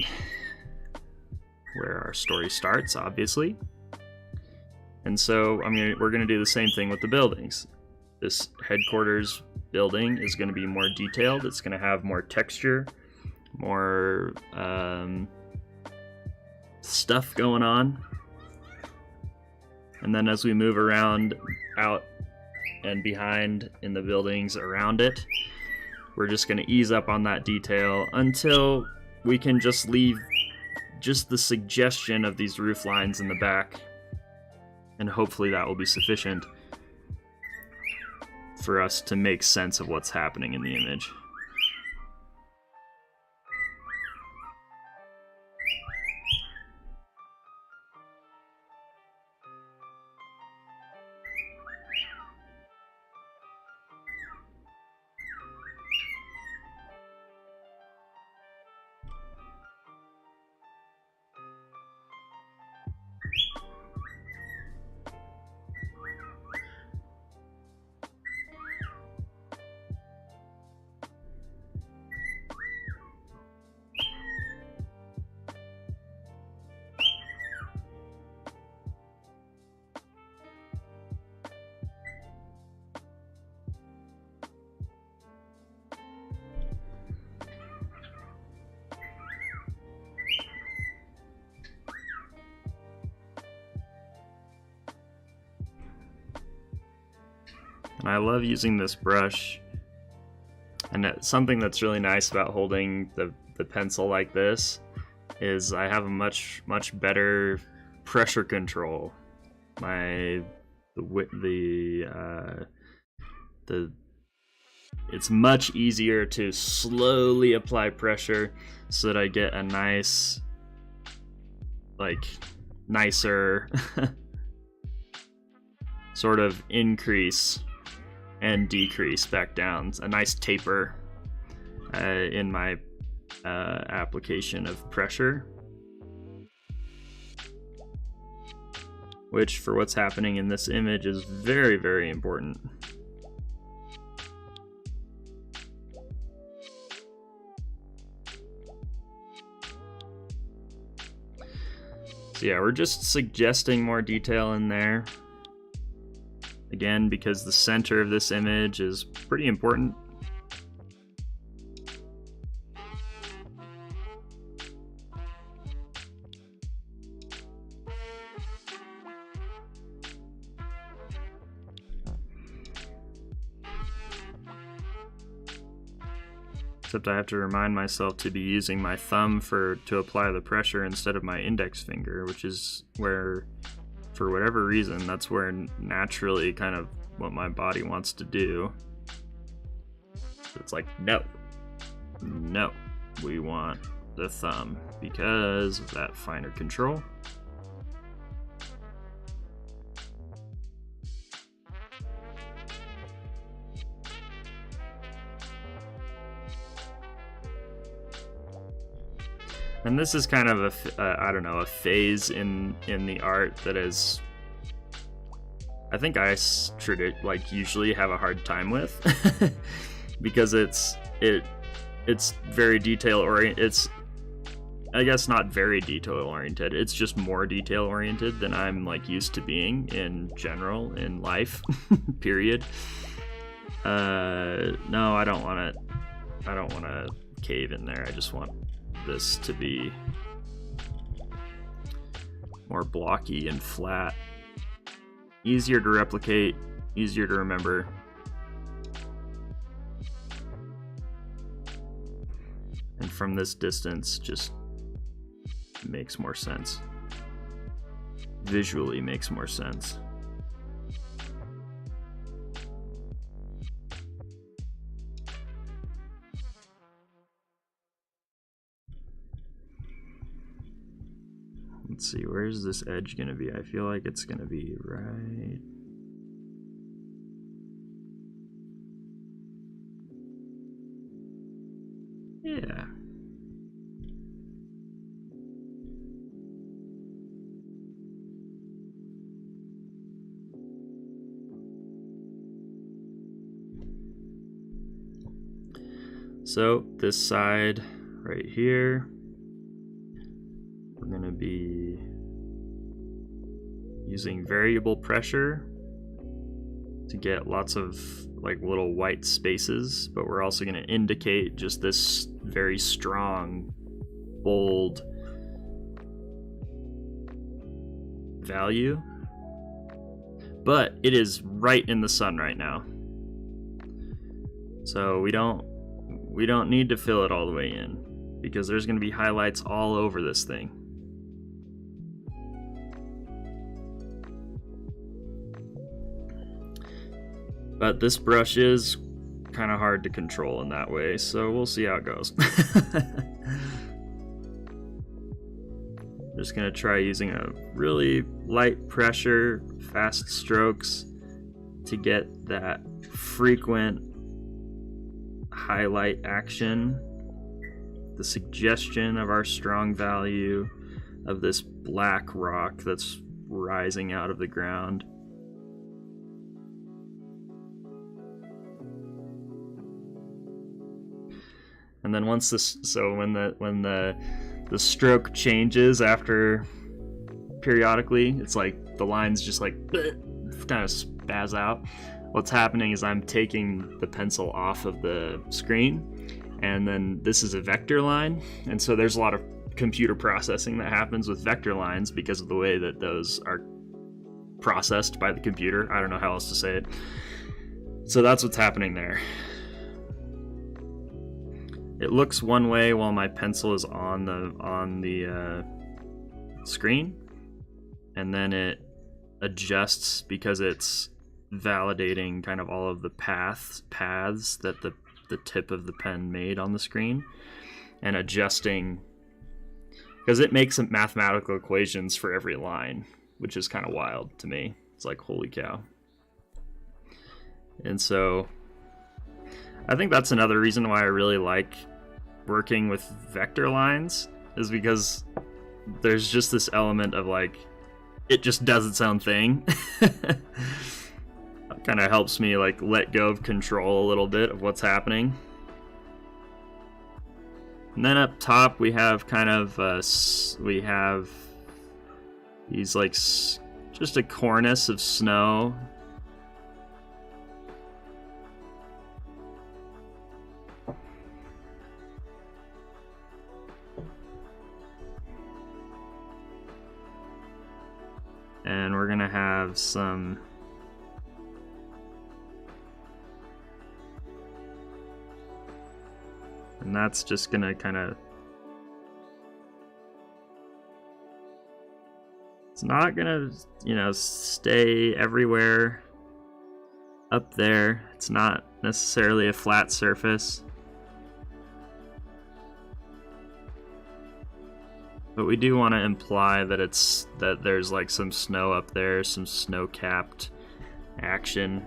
where our story starts, obviously. And so we're going to do the same thing with the buildings. This headquarters building is going to be more detailed. It's going to have more texture, more stuff going on. And then as we move around, out and behind in the buildings around it, we're just going to ease up on that detail until we can just leave just the suggestion of these roof lines in the back. And hopefully that will be sufficient for us to make sense of what's happening in the image. And I love using this brush. And something that's really nice about holding the pencil like this is I have a much better pressure control. It's much easier to slowly apply pressure so that I get a nicer sort of increase and decrease back down, a nice taper in my application of pressure, which for what's happening in this image is very, very important. So yeah, we're just suggesting more detail in there. Again, because the center of this image is pretty important. Except I have to remind myself to be using my thumb to apply the pressure instead of my index finger, which is where, for whatever reason, that's where naturally kind of what my body wants to do. So it's like, no, we want the thumb because of that finer control. And this is kind of I don't know, a phase in the art that is, I think I usually have a hard time with because it's very detail oriented. It's, I guess, not very detail oriented. It's just more detail oriented than I'm like used to being in general in life. Period. No, I don't want to cave in there. I just want this to be more blocky and flat, easier to replicate, easier to remember. And from this distance just makes more sense. Visually makes more sense. Let's see, where's this edge gonna be? I feel like it's gonna be right... Yeah. So this side right here, we're going to be using variable pressure to get lots of like little white spaces, but we're also going to indicate just this very strong, bold value. But it is right in the sun right now, so we don't need to fill it all the way in, because there's going to be highlights all over this thing. But this brush is kind of hard to control in that way, so we'll see how it goes. Just going to try using a really light pressure, fast strokes to get that frequent highlight action, the suggestion of our strong value of this black rock that's rising out of the ground. And then once this, so when the stroke changes after periodically, it's like the lines just like kind of spaz out. What's happening is I'm taking the pencil off of the screen, and then this is a vector line, and so there's a lot of computer processing that happens with vector lines because of the way that those are processed by the computer. I don't know how else to say it. So that's what's happening there. It looks one way while my pencil is on the screen, and then it adjusts because it's validating kind of all of the paths that the tip of the pen made on the screen, and adjusting because it makes mathematical equations for every line, which is kind of wild to me. It's like, holy cow. And so I think that's another reason why I really like working with vector lines, is because there's just this element of like, it just does its own thing. Kind of helps me like let go of control a little bit of what's happening. And then up top we have kind of we have these like just a cornice of snow. And we're gonna have some And that's just gonna kind of... It's not gonna, you know, stay everywhere up there. It's not necessarily a flat surface. But we do want to imply that there's like some snow up there, some snow-capped action.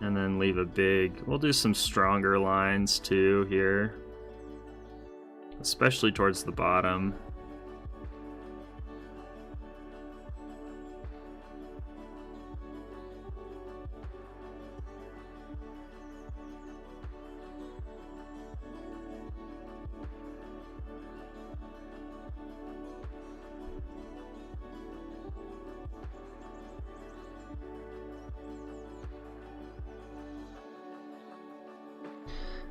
And then leave a big... We'll do some stronger lines too here, especially towards the bottom.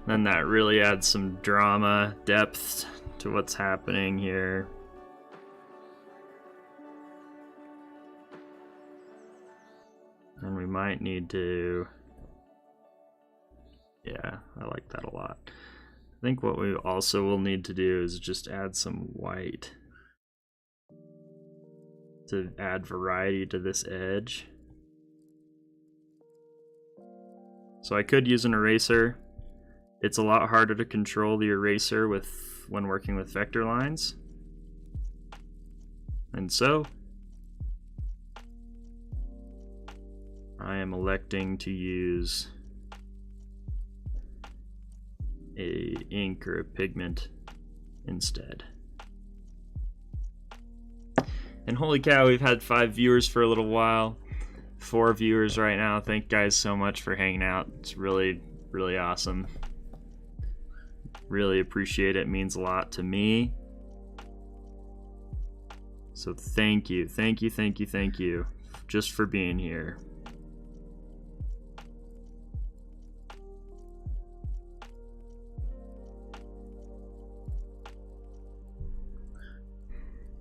Then that really adds some drama, depth to what's happening here. And we might need to... Yeah, I like that a lot. I think what we also will need to do is just add some white to add variety to this edge. So I could use an eraser. It's a lot harder to control the eraser when working with vector lines. And so I am electing to use a ink or a pigment instead. And holy cow, we've had 5 viewers for a little while. 4 viewers right now. Thank you guys so much for hanging out. It's really, really awesome. Really appreciate it. It means a lot to me. So thank you, thank you, thank you, thank you, just for being here.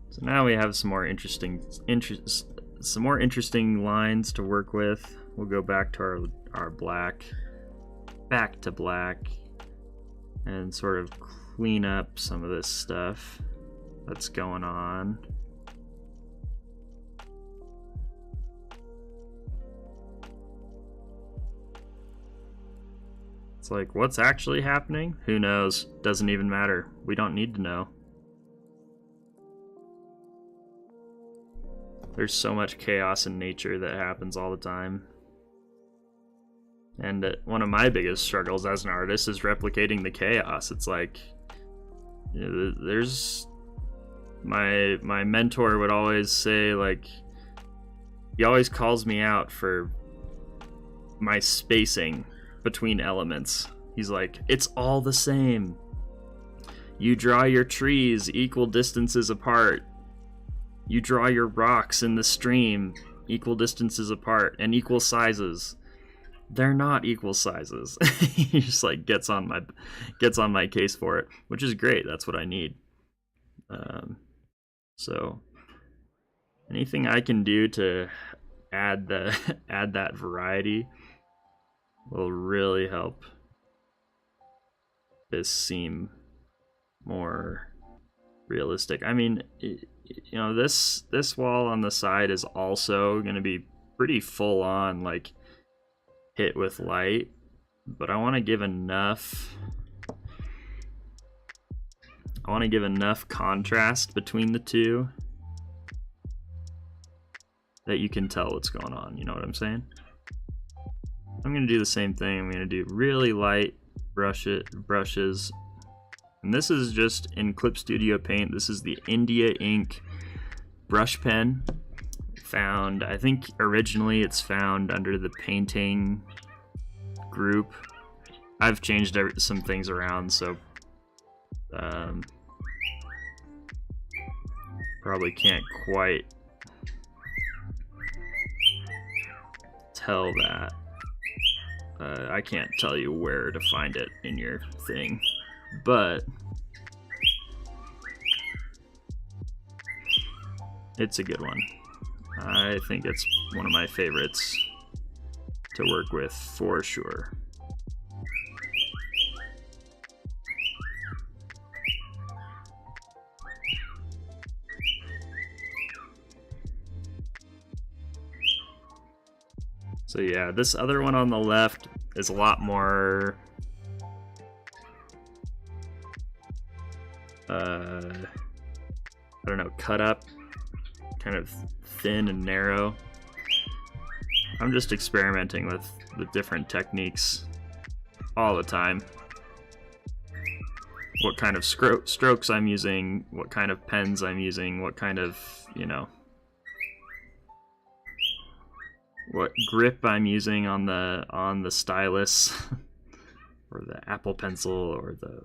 So now we have some more interesting lines to work with. We'll go back to our black, back to black, and sort of clean up some of this stuff that's going on. It's like, what's actually happening? Who knows? Doesn't even matter. We don't need to know. There's so much chaos in nature that happens all the time. And one of my biggest struggles as an artist is replicating the chaos. It's like, you know, there's my mentor would always say, like, he always calls me out for my spacing between elements. He's like, it's all the same. You draw your trees equal distances apart. You draw your rocks in the stream equal distances apart and equal sizes. They're not equal sizes. He just like gets on my case for it, which is great. That's what I need. So anything I can do to add that variety will really help this seem more realistic. I mean, you know, this wall on the side is also going to be pretty full on, like, hit with light, but I want to give enough contrast between the two that you can tell what's going on. You know what I'm saying? I'm going to do the same thing. I'm going to do really light brushes. And this is just in Clip Studio Paint. This is the India Ink brush pen. Found, I think originally it's found under the painting group. I've changed some things around, so probably can't quite tell that. I can't tell you where to find it in your thing, but it's a good one. I think it's one of my favorites. to work with for sure. So yeah, this other one on the left is a lot more I don't know, cut up, kind of thin and narrow. I'm just experimenting with different techniques all the time. What kind of strokes I'm using, what kind of pens I'm using, what kind of, you know, what grip I'm using on the stylus or the Apple Pencil or the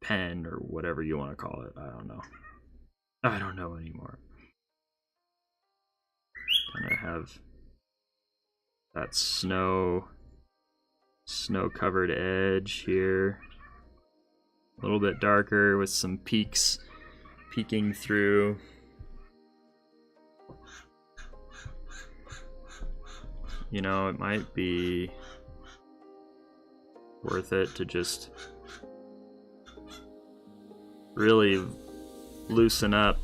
pen or whatever you want to call it. I don't know anymore. Kind of have that snow covered edge here, a little bit darker with some peaks peeking through. You know, it might be worth it to just really loosen up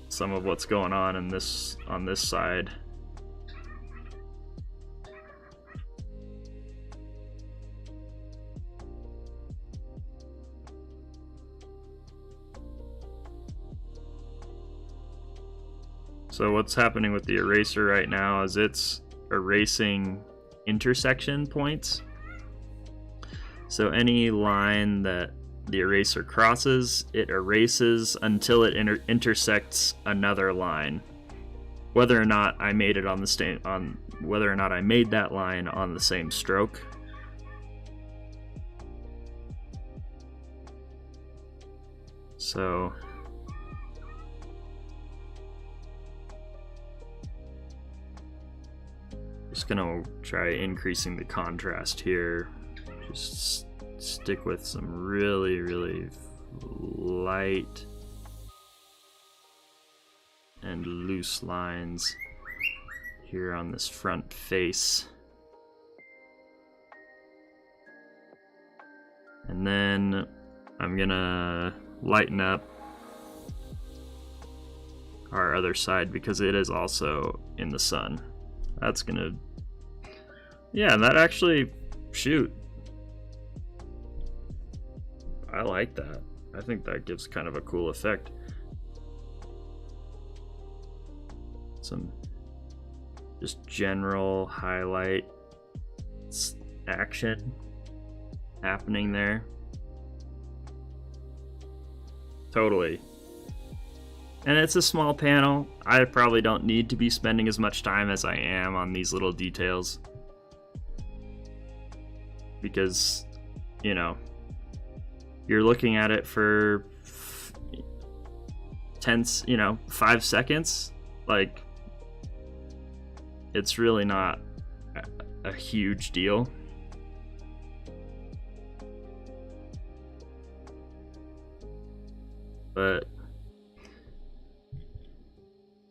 some of what's going on in this side. So what's happening with the eraser right now is it's erasing intersection points. So any line that the eraser crosses, it erases until it intersects another line. Whether or not I made it whether or not I made that line on the same stroke. So just gonna try increasing the contrast here. Just stick with some really, really light and loose lines here on this front face. And then I'm gonna lighten up our other side because it is also in the sun. That's gonna, yeah, that actually, shoot, I like that. I think that gives kind of a cool effect. Some just general highlight action happening there. Totally. And it's a small panel. I probably don't need to be spending as much time as I am on these little details. Because, you know, you're looking at it for 5 seconds. Like, it's really not a huge deal. But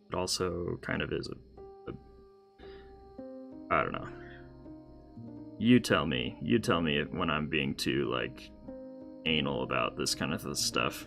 it also kind of is I don't know. You tell me when I'm being too, like, anal about this kind of stuff.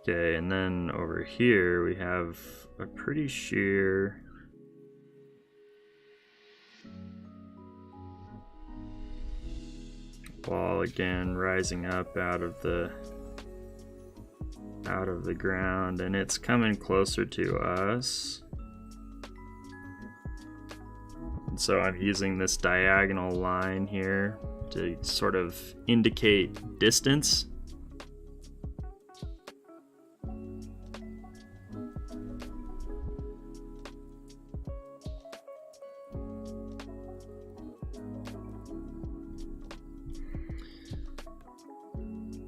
Okay, and then over here we have a pretty sheer wall again, rising up out of the ground, and it's coming closer to us. And so I'm using this diagonal line here to sort of indicate distance.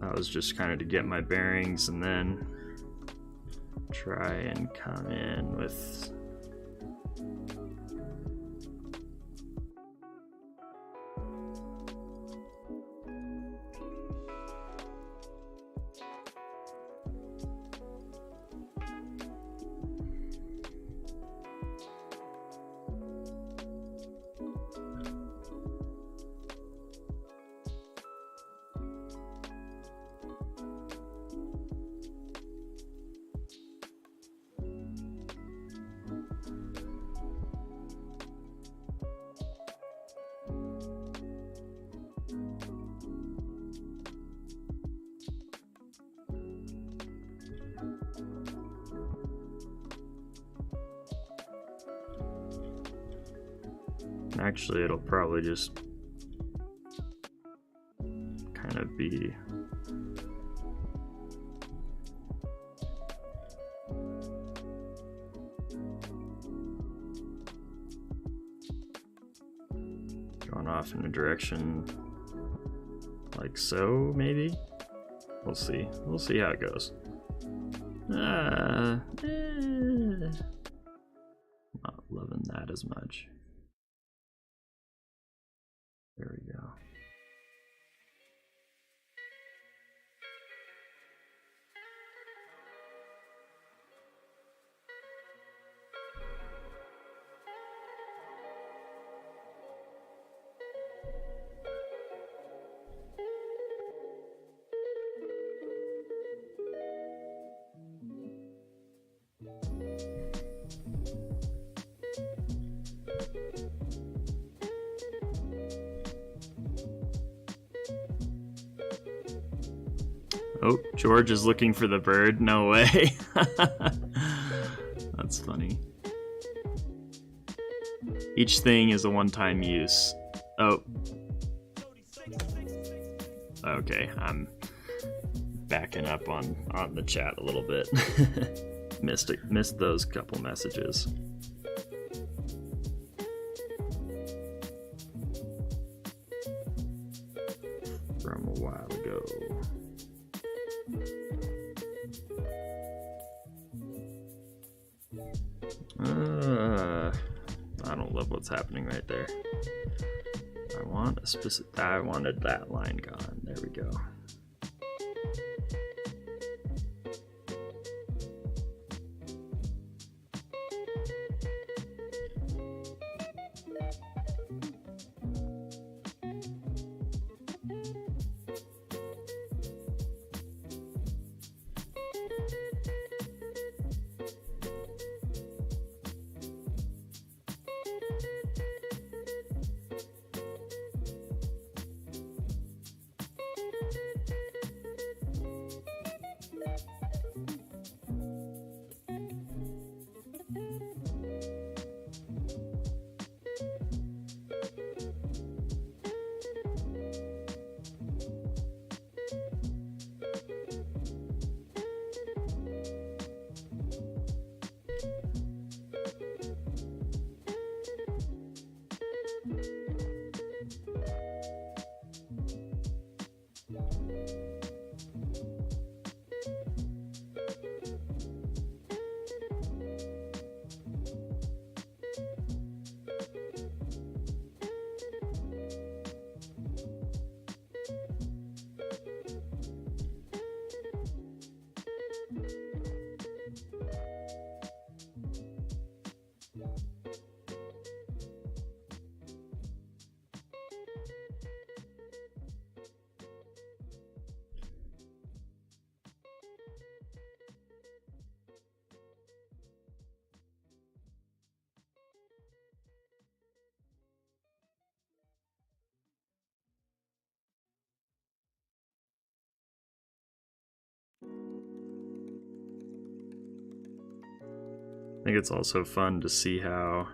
That was just kind of to get my bearings and then try and come in with actually it'll probably just kind of be going off in a direction like so, maybe? We'll see. We'll see how it goes. Not loving that as much. There we go. Oh, George is looking for the bird. No way. That's funny. Each thing is a one-time use. Oh. Okay, I'm backing up on the chat a little bit. Missed those couple messages. From a while ago. I don't love what's happening right there. I wanted that line gone. There we go. I think it's also fun to see how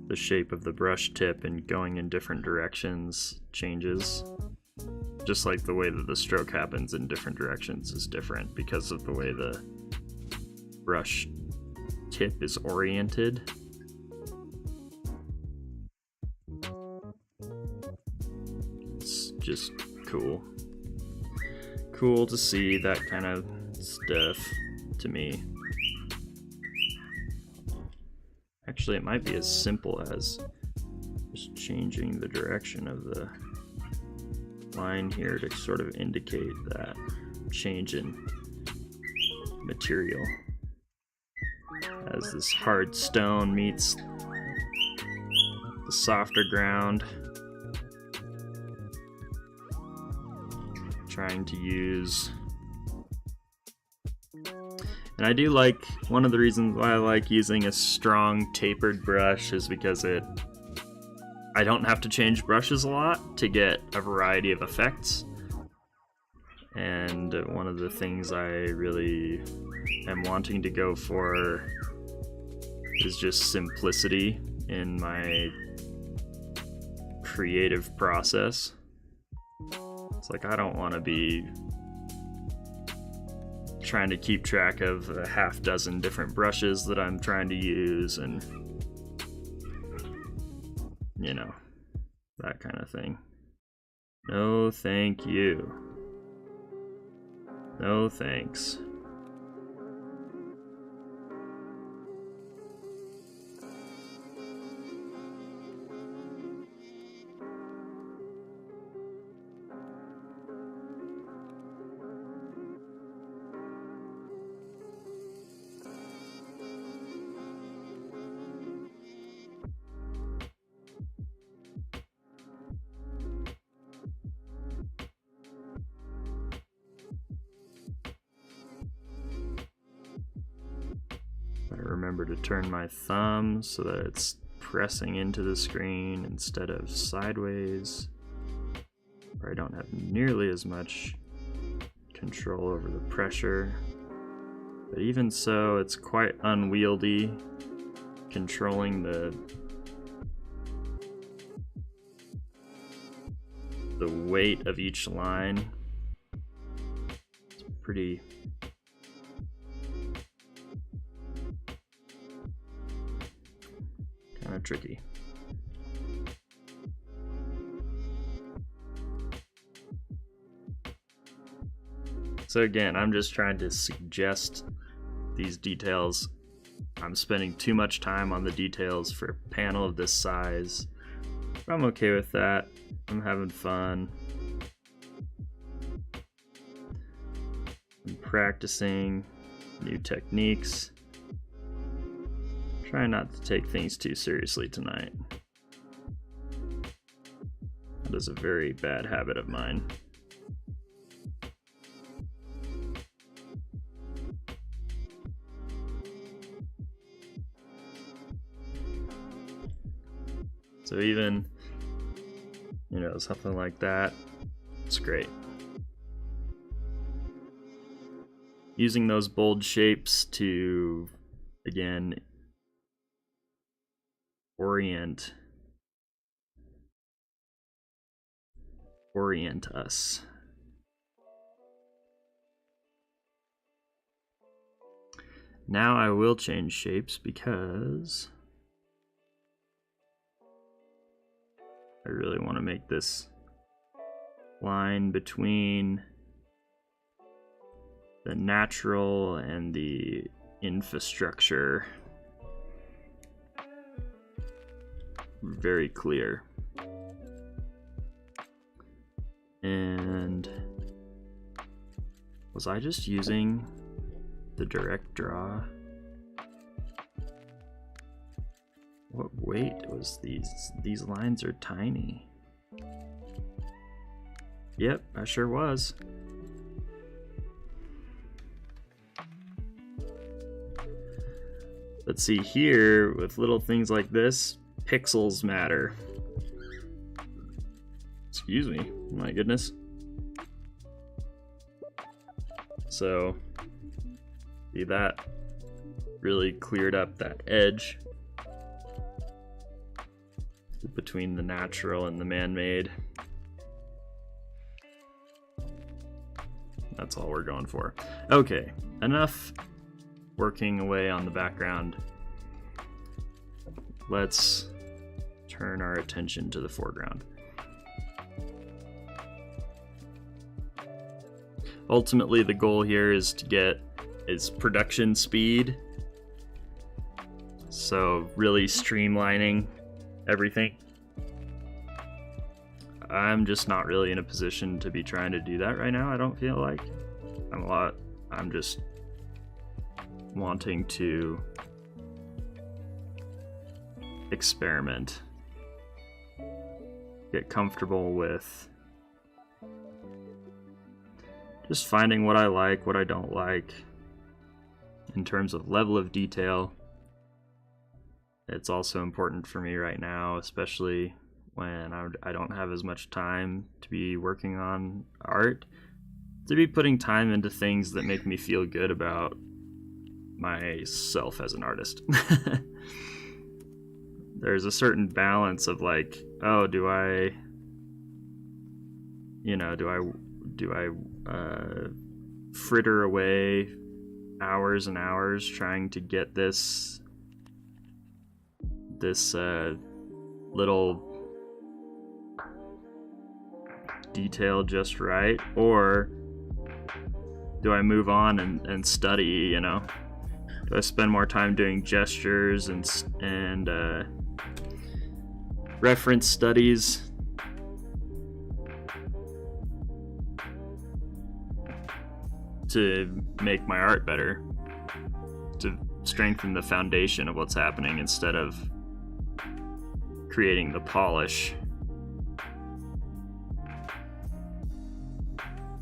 the shape of the brush tip and going in different directions changes. Just like the way that the stroke happens in different directions is different because of the way the brush tip is oriented. It's just cool. cool to see that kind of stuff to me. Actually, it might be as simple as just changing the direction of the line here to sort of indicate that change in material as this hard stone meets the softer ground. Trying to use, and I do like, one of the reasons why I like using a strong tapered brush is because I don't have to change brushes a lot to get a variety of effects. And one of the things I really am wanting to go for is just simplicity in my creative process. It's like, I don't want to be trying to keep track of a half dozen different brushes that I'm trying to use, and you know, that kind of thing. No thank you. No thanks. Remember to turn my thumb so that it's pressing into the screen instead of sideways, where I don't have nearly as much control over the pressure. But even so, it's quite unwieldy controlling the weight of each line. It's pretty kind of tricky. So again, I'm just trying to suggest these details. I'm spending too much time on the details for a panel of this size. But I'm okay with that. I'm having fun. I'm practicing new techniques. Try not to take things too seriously tonight. That is a very bad habit of mine. So even, you know, something like that, it's great. Using those bold shapes to, again, orient us. Now I will change shapes because I really want to make this line between the natural and the infrastructure very clear. And was I just using the direct draw? What weight was these? These lines are tiny. Yep, I sure was. But see here, with little things like this, pixels matter. Excuse me, my goodness. So, see, that really cleared up that edge between the natural and the man-made. That's all we're going for. Okay, enough working away on the background. Let's turn our attention to the foreground. ultimately the goal here is to get is production speed. So really streamlining everything. I'm just not really in a position to be trying to do that right now. I don't feel like I'm just wanting to experiment, get comfortable with just finding what I like, what I don't like in terms of level of detail. It's also important for me right now, especially when I don't have as much time to be working on art, to be putting time into things that make me feel good about myself as an artist. There's a certain balance of like, oh, do I fritter away hours and hours trying to get this little detail just right, or do I move on and study, you know? Do I spend more time doing gestures and reference studies? To make my art better, to strengthen the foundation of what's happening instead of creating the polish.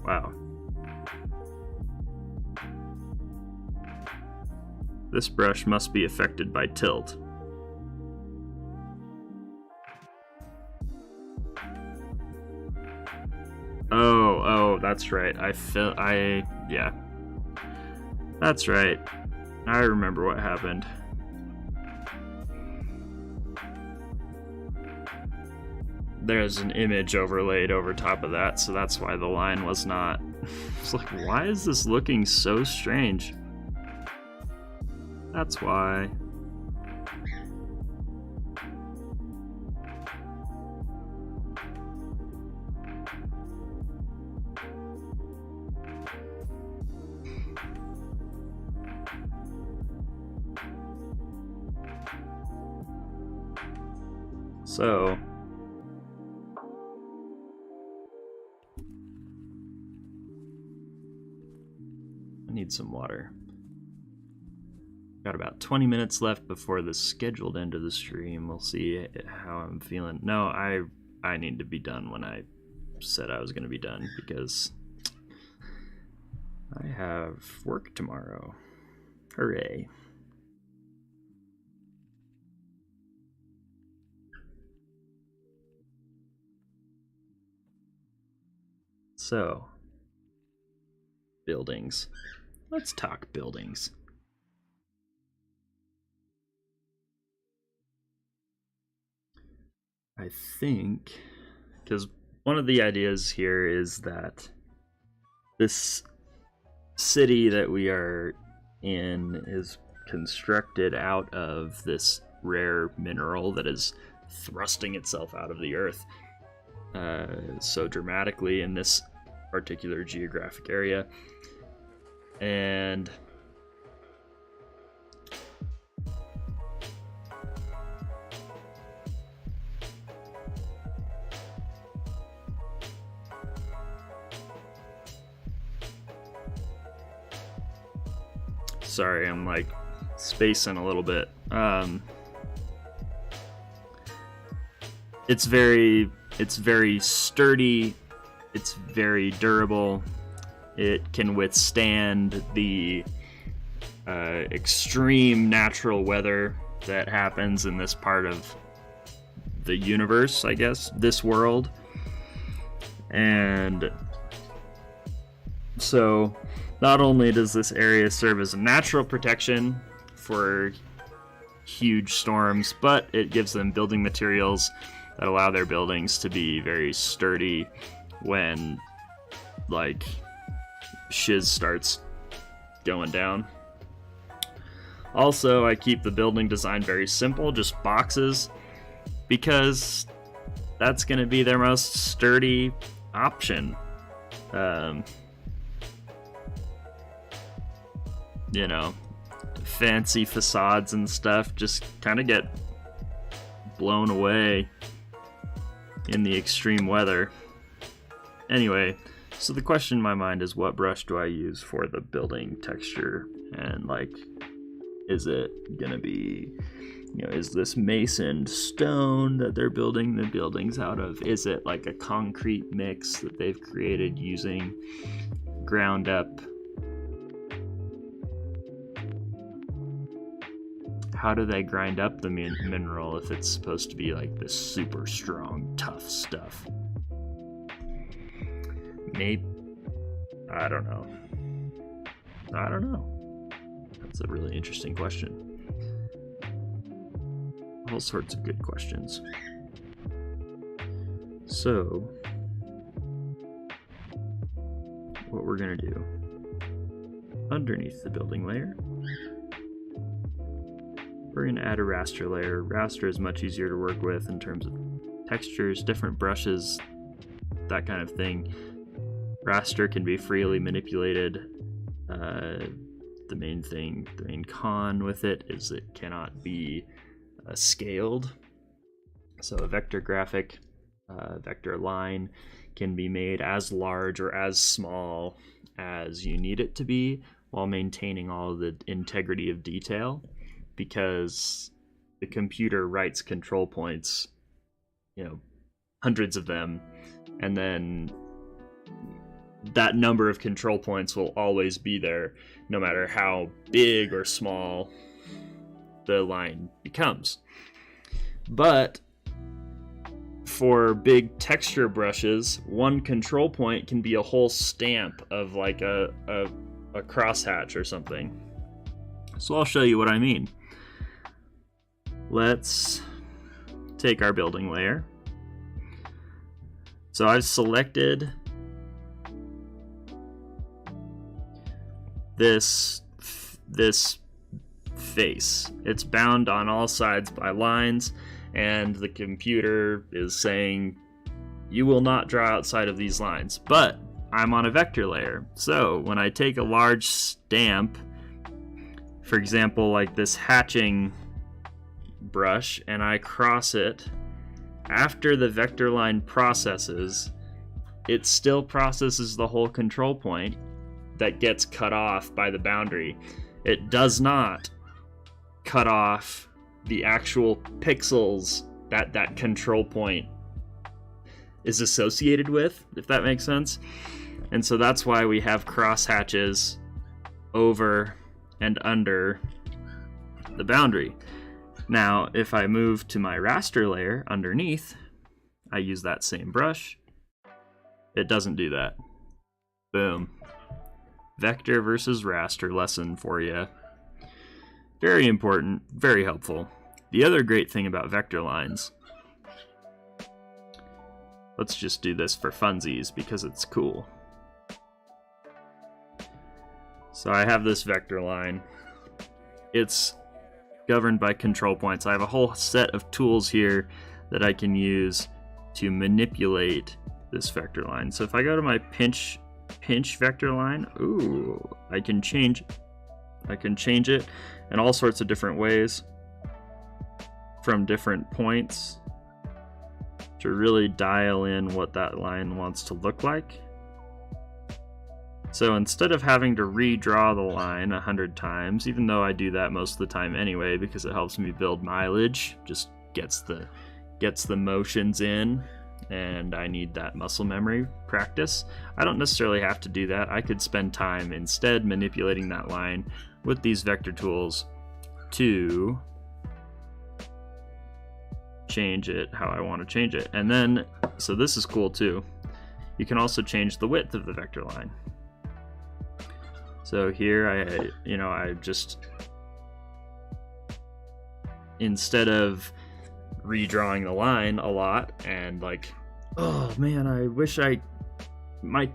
Wow. This brush must be affected by tilt. Oh, that's right. Yeah. That's right. I remember what happened. There's an image overlaid over top of that, so that's why the line was not... It's like, why is this looking so strange? That's why. So, I need some water. Got about 20 minutes left before the scheduled end of the stream. We'll see how I'm feeling. No, I need to be done when I said I was going to be done because I have work tomorrow. Hooray. So, buildings. Let's talk buildings. I think, because one of the ideas here is that this city that we are in is constructed out of this rare mineral that is thrusting itself out of the earth so dramatically in this particular geographic area. And sorry, I'm like spacing a little bit. It's very sturdy, it's very durable, it can withstand the extreme natural weather that happens in this part of the universe, I guess, this world. And so not only does this area serve as a natural protection for huge storms, but it gives them building materials that allow their buildings to be very sturdy when, like, shiz starts going down. Also, I keep the building design very simple, just boxes, because that's going to be their most sturdy option. you know, fancy facades and stuff just kind of get blown away in the extreme weather. Anyway, so the question in my mind is, what brush do I use for the building texture? And like, is it gonna be, you know, is this masoned stone that they're building the buildings out of? Is it like a concrete mix that they've created using ground up? How do they grind up the mineral if it's supposed to be like this super strong, tough stuff? Maybe, I don't know. That's a really interesting question. All sorts of good questions. So, what we're gonna do, underneath the building layer, we're gonna add a raster layer. Raster is much easier to work with in terms of textures, different brushes, that kind of thing. Raster can be freely manipulated. The main con with it is it cannot be scaled. So a vector graphic, vector line can be made as large or as small as you need it to be while maintaining all of the integrity of detail, because the computer writes control points, you know, hundreds of them, and then that number of control points will always be there no matter how big or small the line becomes. But for big texture brushes, one control point can be a whole stamp of like a crosshatch or something. So I'll show you what I mean. Let's take our building layer. So I've selected this face. It's bound on all sides by lines, and the computer is saying you will not draw outside of these lines. But I'm on a vector layer, so when I take a large stamp, for example like this hatching brush, and I cross it, after the vector line processes, it still processes the whole control point that gets cut off by the boundary. It does not cut off the actual pixels that that control point is associated with, if that makes sense. And so that's why we have cross hatches over and under the boundary. Now, if I move to my raster layer underneath, I use that same brush. It doesn't do that. Boom. Vector versus raster lesson for you. Very important, very helpful. The other great thing about vector lines, let's just do this for funsies because it's cool. So I have this vector line. It's governed by control points. I have a whole set of tools here that I can use to manipulate this vector line. So if I go to my pinch vector line, ooh, I can change it in all sorts of different ways from different points to really dial in what that line wants to look like. So instead of having to redraw the line 100 times, even though I do that most of the time anyway because it helps me build mileage, just gets the motions in, and I need that muscle memory practice. I don't necessarily have to do that. I could spend time instead manipulating that line with these vector tools to change it how I want to change it. And then, so this is cool too. You can also change the width of the vector line. So here I just, instead of redrawing the line a lot and like, oh man, I wish my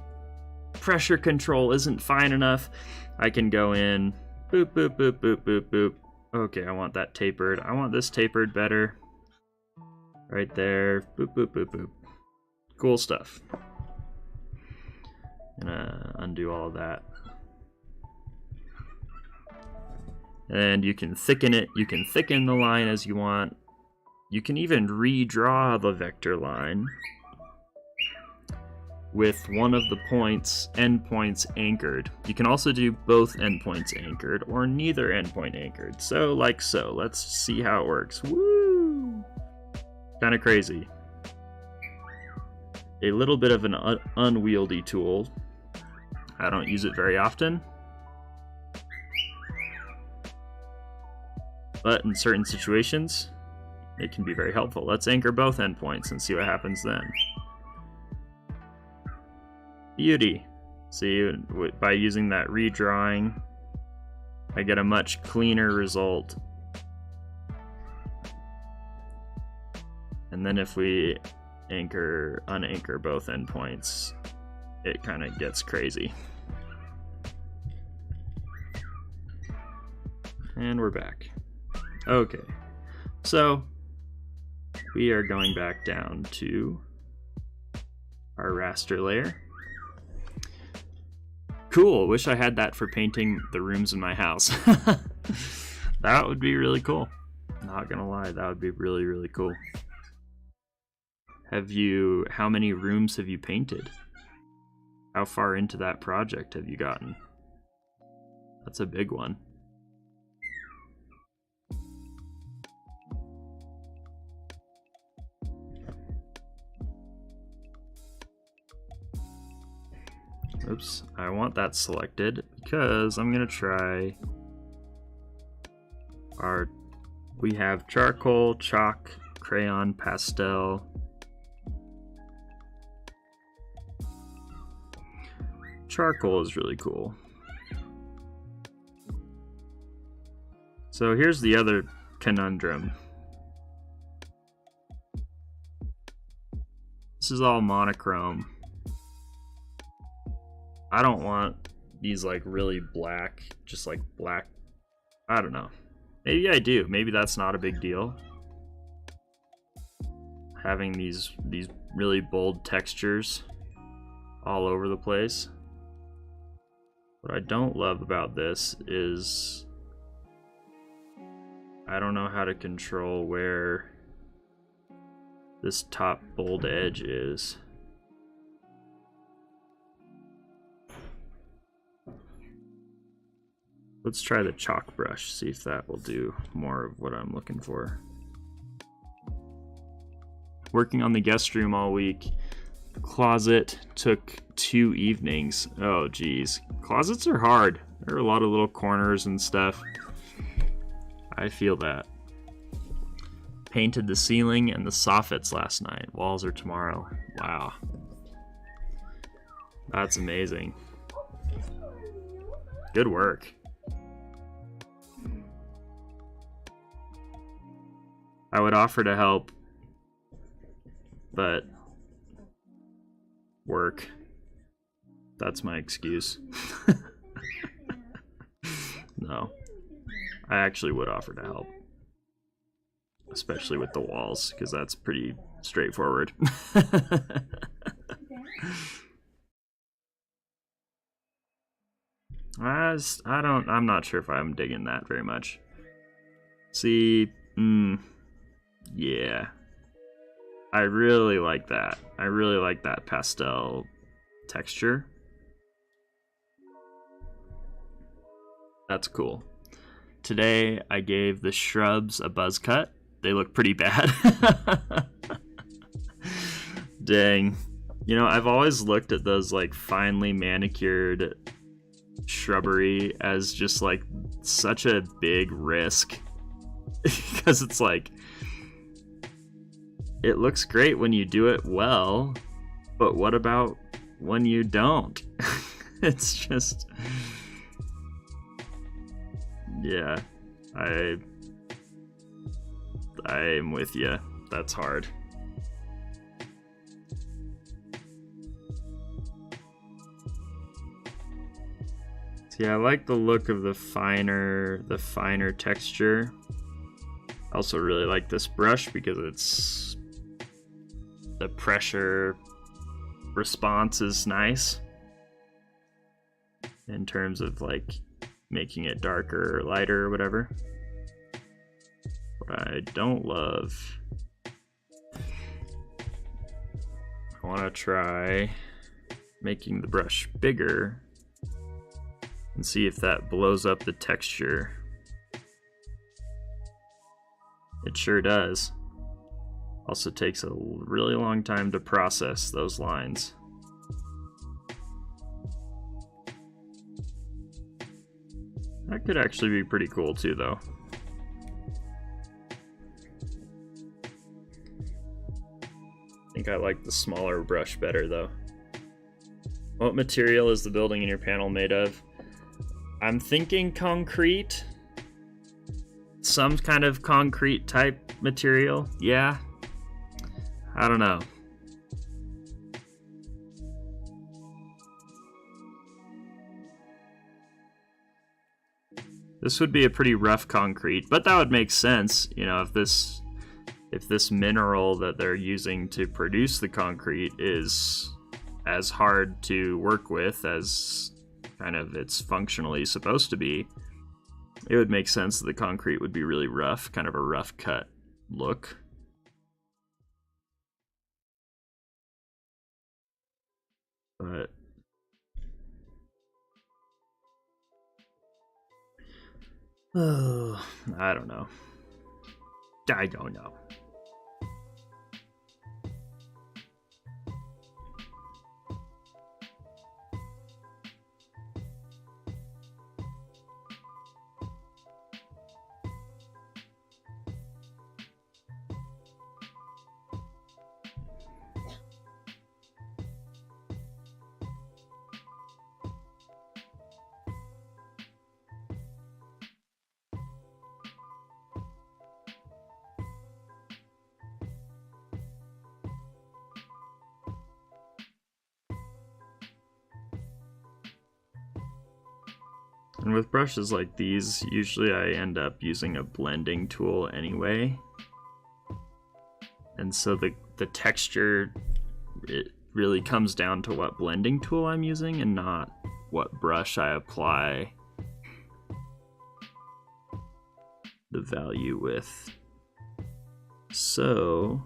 pressure control isn't fine enough, I can go in, boop, boop, boop, boop, boop, boop. Okay, I want that tapered. I want this tapered better. Right there, boop, boop, boop, boop. Cool stuff. Gonna undo all of that. And you can thicken it. You can thicken the line as you want. You can even redraw the vector line with one of the endpoints anchored. You can also do both endpoints anchored or neither endpoint anchored. So like so. Let's see how it works. Woo! Kind of crazy. A little bit of an unwieldy tool. I don't use it very often. But in certain situations, it can be very helpful. Let's anchor both endpoints and see what happens then. Beauty. See, by using that redrawing, I get a much cleaner result. And then if we unanchor both endpoints, it kind of gets crazy. And we're back. Okay, so we are going back down to our raster layer. Cool, wish I had that for painting the rooms in my house. That would be really cool. Not gonna lie, that would be really, really cool. How many rooms have you painted? How far into that project have you gotten? That's a big one. Oops, I want that selected because I'm gonna try we have charcoal, chalk, crayon, pastel. Charcoal is really cool. So here's the other conundrum. This is all monochrome. I don't want these like really black, just like black. I don't know. Maybe I do. Maybe that's not a big deal. Having these really bold textures all over the place. What I don't love about this is I don't know how to control where this top bold edge is. Let's try the chalk brush, see if that will do more of what I'm looking for. Working on the guest room all week. Closet took 2 evenings. Oh geez. Closets are hard. There are a lot of little corners and stuff. I feel that. Painted the ceiling and the soffits last night. Walls are tomorrow. Wow. That's amazing. Good work. I would offer to help, but work. That's my excuse. No. I actually would offer to help. Especially with the walls, because that's pretty straightforward. I'm not sure if I'm digging that very much. See, yeah. I really like that. I really like that pastel texture. That's cool. Today I gave the shrubs a buzz cut. They look pretty bad. Dang. You know, I've always looked at those like finely manicured shrubbery as just like such a big risk. Because it's like, it looks great when you do it well, but what about when you don't? It's just, yeah, I'm with you. That's hard. Yeah, I like the look of the finer texture. I also really like this brush because it's the pressure response is nice in terms of like making it darker or lighter or whatever. What I don't love, I want to try making the brush bigger and see if that blows up the texture. It sure does. Also takes a really long time to process those lines. That could actually be pretty cool too, though. I think I like the smaller brush better, though. What material is the building in your panel made of? I'm thinking concrete. Some kind of concrete type material. Yeah. I don't know. This would be a pretty rough concrete, but that would make sense, you know, if this mineral that they're using to produce the concrete is as hard to work with as kind of it's functionally supposed to be, it would make sense that the concrete would be really rough, kind of a rough cut look. But oh, I don't know. I don't know. And with brushes like these, usually I end up using a blending tool anyway. And so the texture, it really comes down to what blending tool I'm using and not what brush I apply the value with. So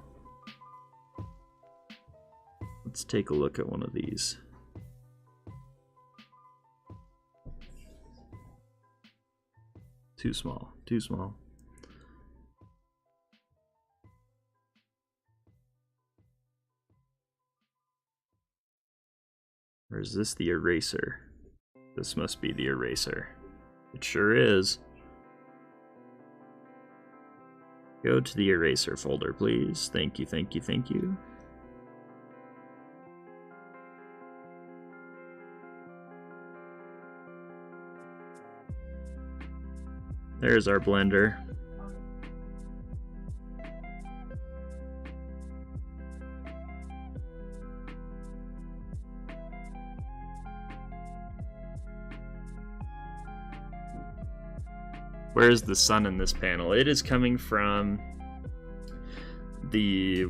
let's take a look at one of these. Too small, too small. Or is this the eraser? This must be the eraser. It sure is. Go to the eraser folder, please. Thank you, thank you, thank you. There's our blender. Where's the sun in this panel? It is coming from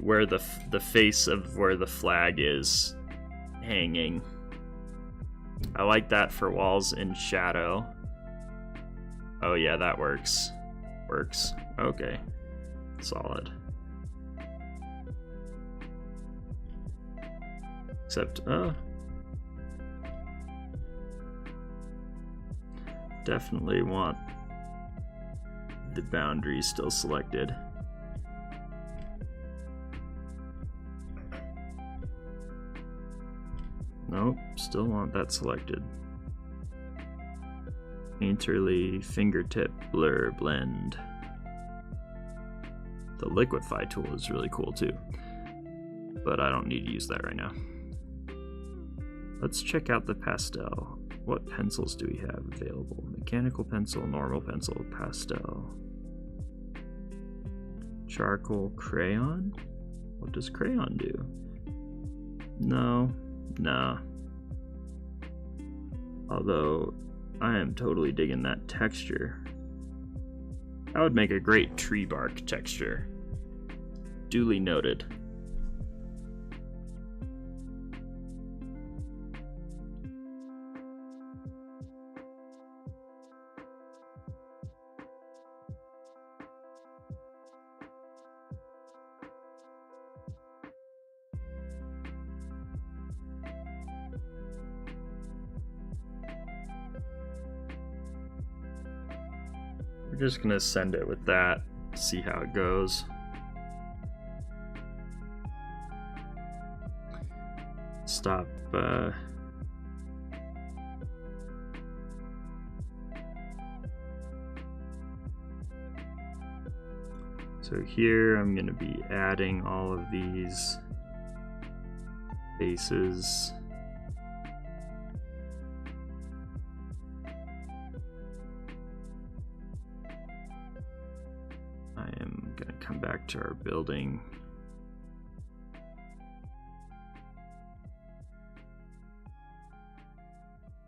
where the face of where the flag is hanging. I like that for walls in shadow. Oh yeah, that works. Works. Okay. Solid. Except, definitely want the boundaries still selected. Nope, still want that selected. Painterly fingertip blur blend. The liquify tool is really cool too, but I don't need to use that right now. Let's check out the pastel. What pencils do we have available? Mechanical pencil, normal pencil, pastel. Charcoal, crayon? What does crayon do? No, nah. Although, I am totally digging that texture. That would make a great tree bark texture. Duly noted. just gonna send it with that, see how it goes. Stop. So here I'm going to be adding all of these faces. I am going to come back to our building.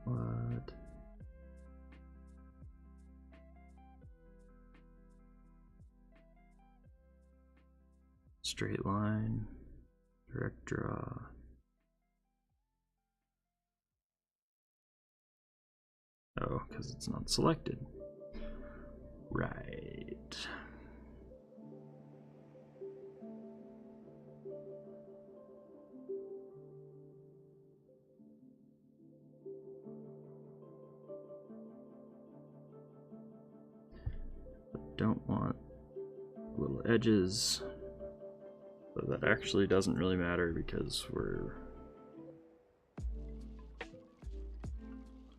What? Straight line, direct draw. Oh, because it's not selected. Right. Don't want little edges. So that actually doesn't really matter because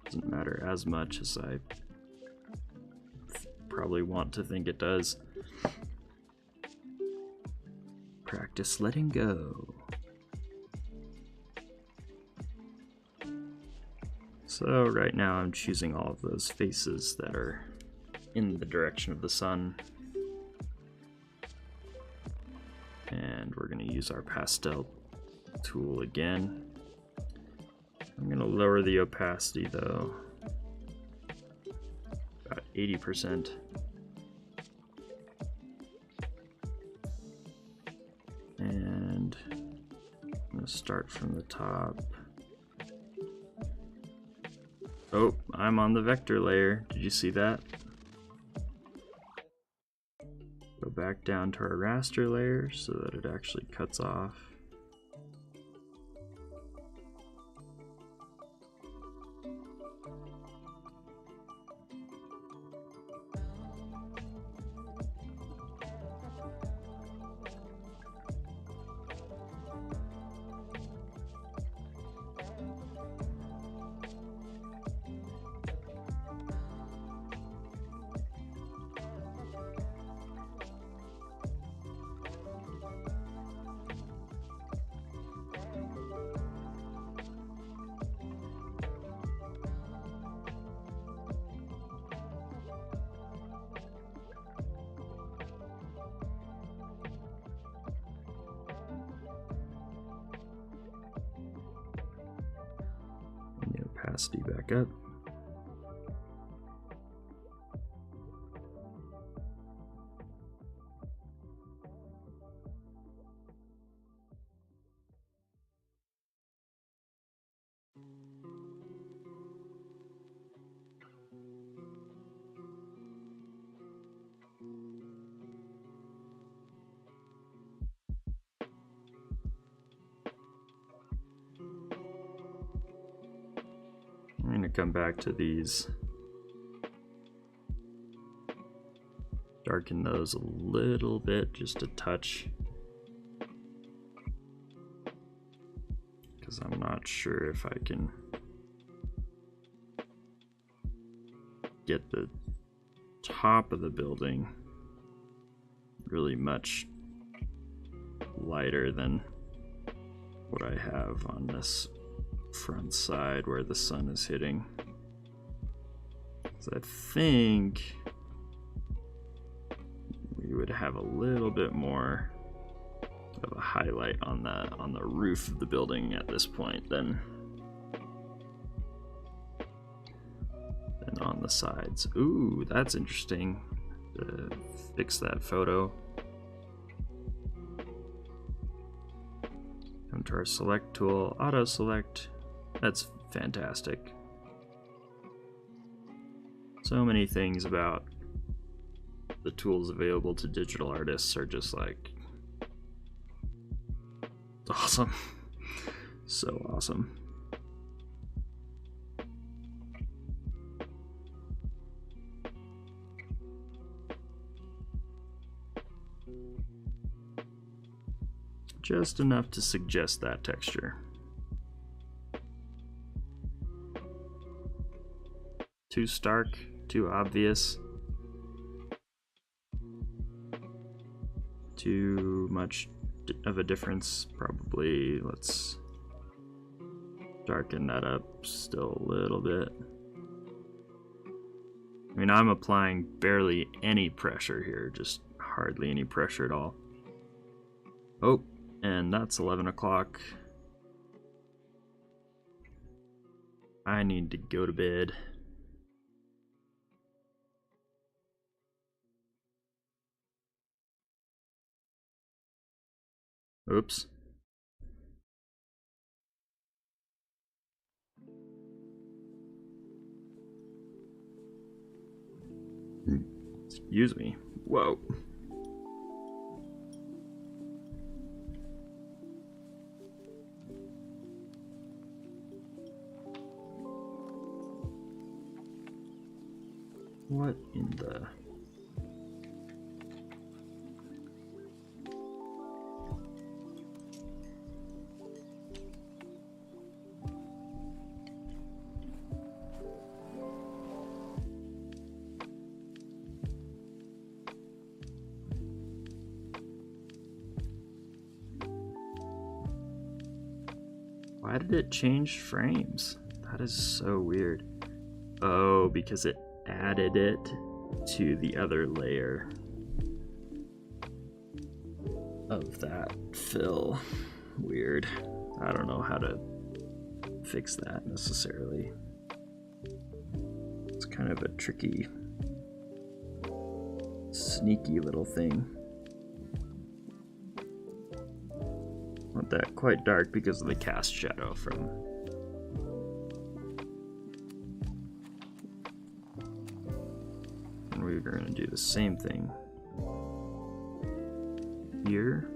doesn't matter as much as I probably want to think it does. Practice letting go. So right now I'm choosing all of those faces that are in the direction of the sun. And we're going to use our pastel tool again. I'm going to lower the opacity though, about 80%. And I'm going to start from the top. Oh, I'm on the vector layer. Did you see that? Go back down to our raster layer so that it actually cuts off. Opacity back up. I'm going to come back to these, darken those a little bit, just a touch, because I'm not sure if I can get the top of the building really much lighter than what I have on this front side where the sun is hitting. So I think we would have a little bit more of a highlight on the roof of the building at this point than on the sides. Ooh, that's interesting. Fix that photo. Come to our select tool, auto select. That's fantastic. So many things about the tools available to digital artists are just like awesome. So awesome. just enough to suggest that texture. Too stark, too obvious. Too much of a difference, probably. Let's darken that up still a little bit. I mean, I'm applying barely any pressure here, just hardly any pressure at all. Oh, and that's 11 o'clock. I need to go to bed. Oops. Excuse me. Whoa. What in the... Why did it change frames? That is so weird. Oh, because it added it to the other layer of that fill. Weird. I don't know how to fix that necessarily. It's kind of a tricky, sneaky little thing. Want that quite dark because of the cast shadow from... And we're going to do the same thing here.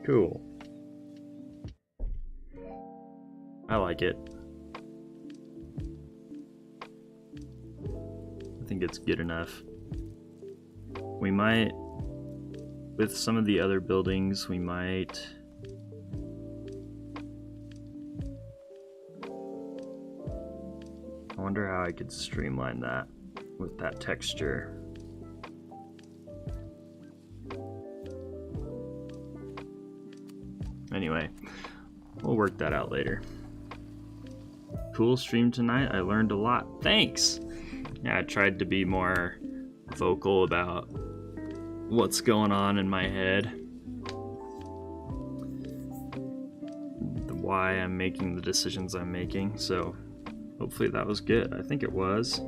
Cool. I like it. I think it's good enough. We might, with some of the other buildings, we might I wonder how I could streamline that with that texture. Anyway, we'll work that out later. Cool stream tonight. I learned a lot. Thanks! Yeah, I tried to be more vocal about what's going on in my head. Why I'm making the decisions I'm making. So hopefully that was good. I think it was.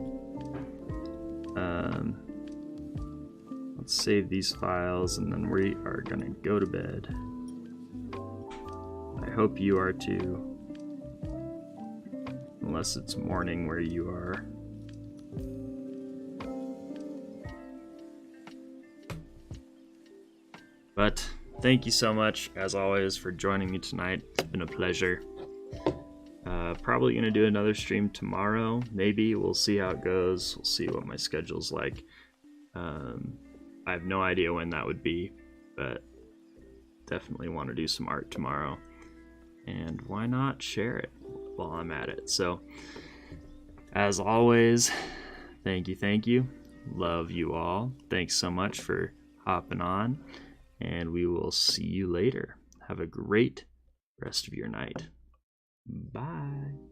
Let's save these files and then we are gonna go to bed. I hope you are too. Unless it's morning where you are. But thank you so much, as always, for joining me tonight. It's been a pleasure. Probably gonna do another stream tomorrow. Maybe. We'll see how it goes. We'll see what my schedule's like. I have no idea when that would be, but definitely want to do some art tomorrow. And why not share it while I'm at it? So, as always, thank you. Love you all. Thanks so much for hopping on, and we will see you later. Have a great rest of your night. Bye.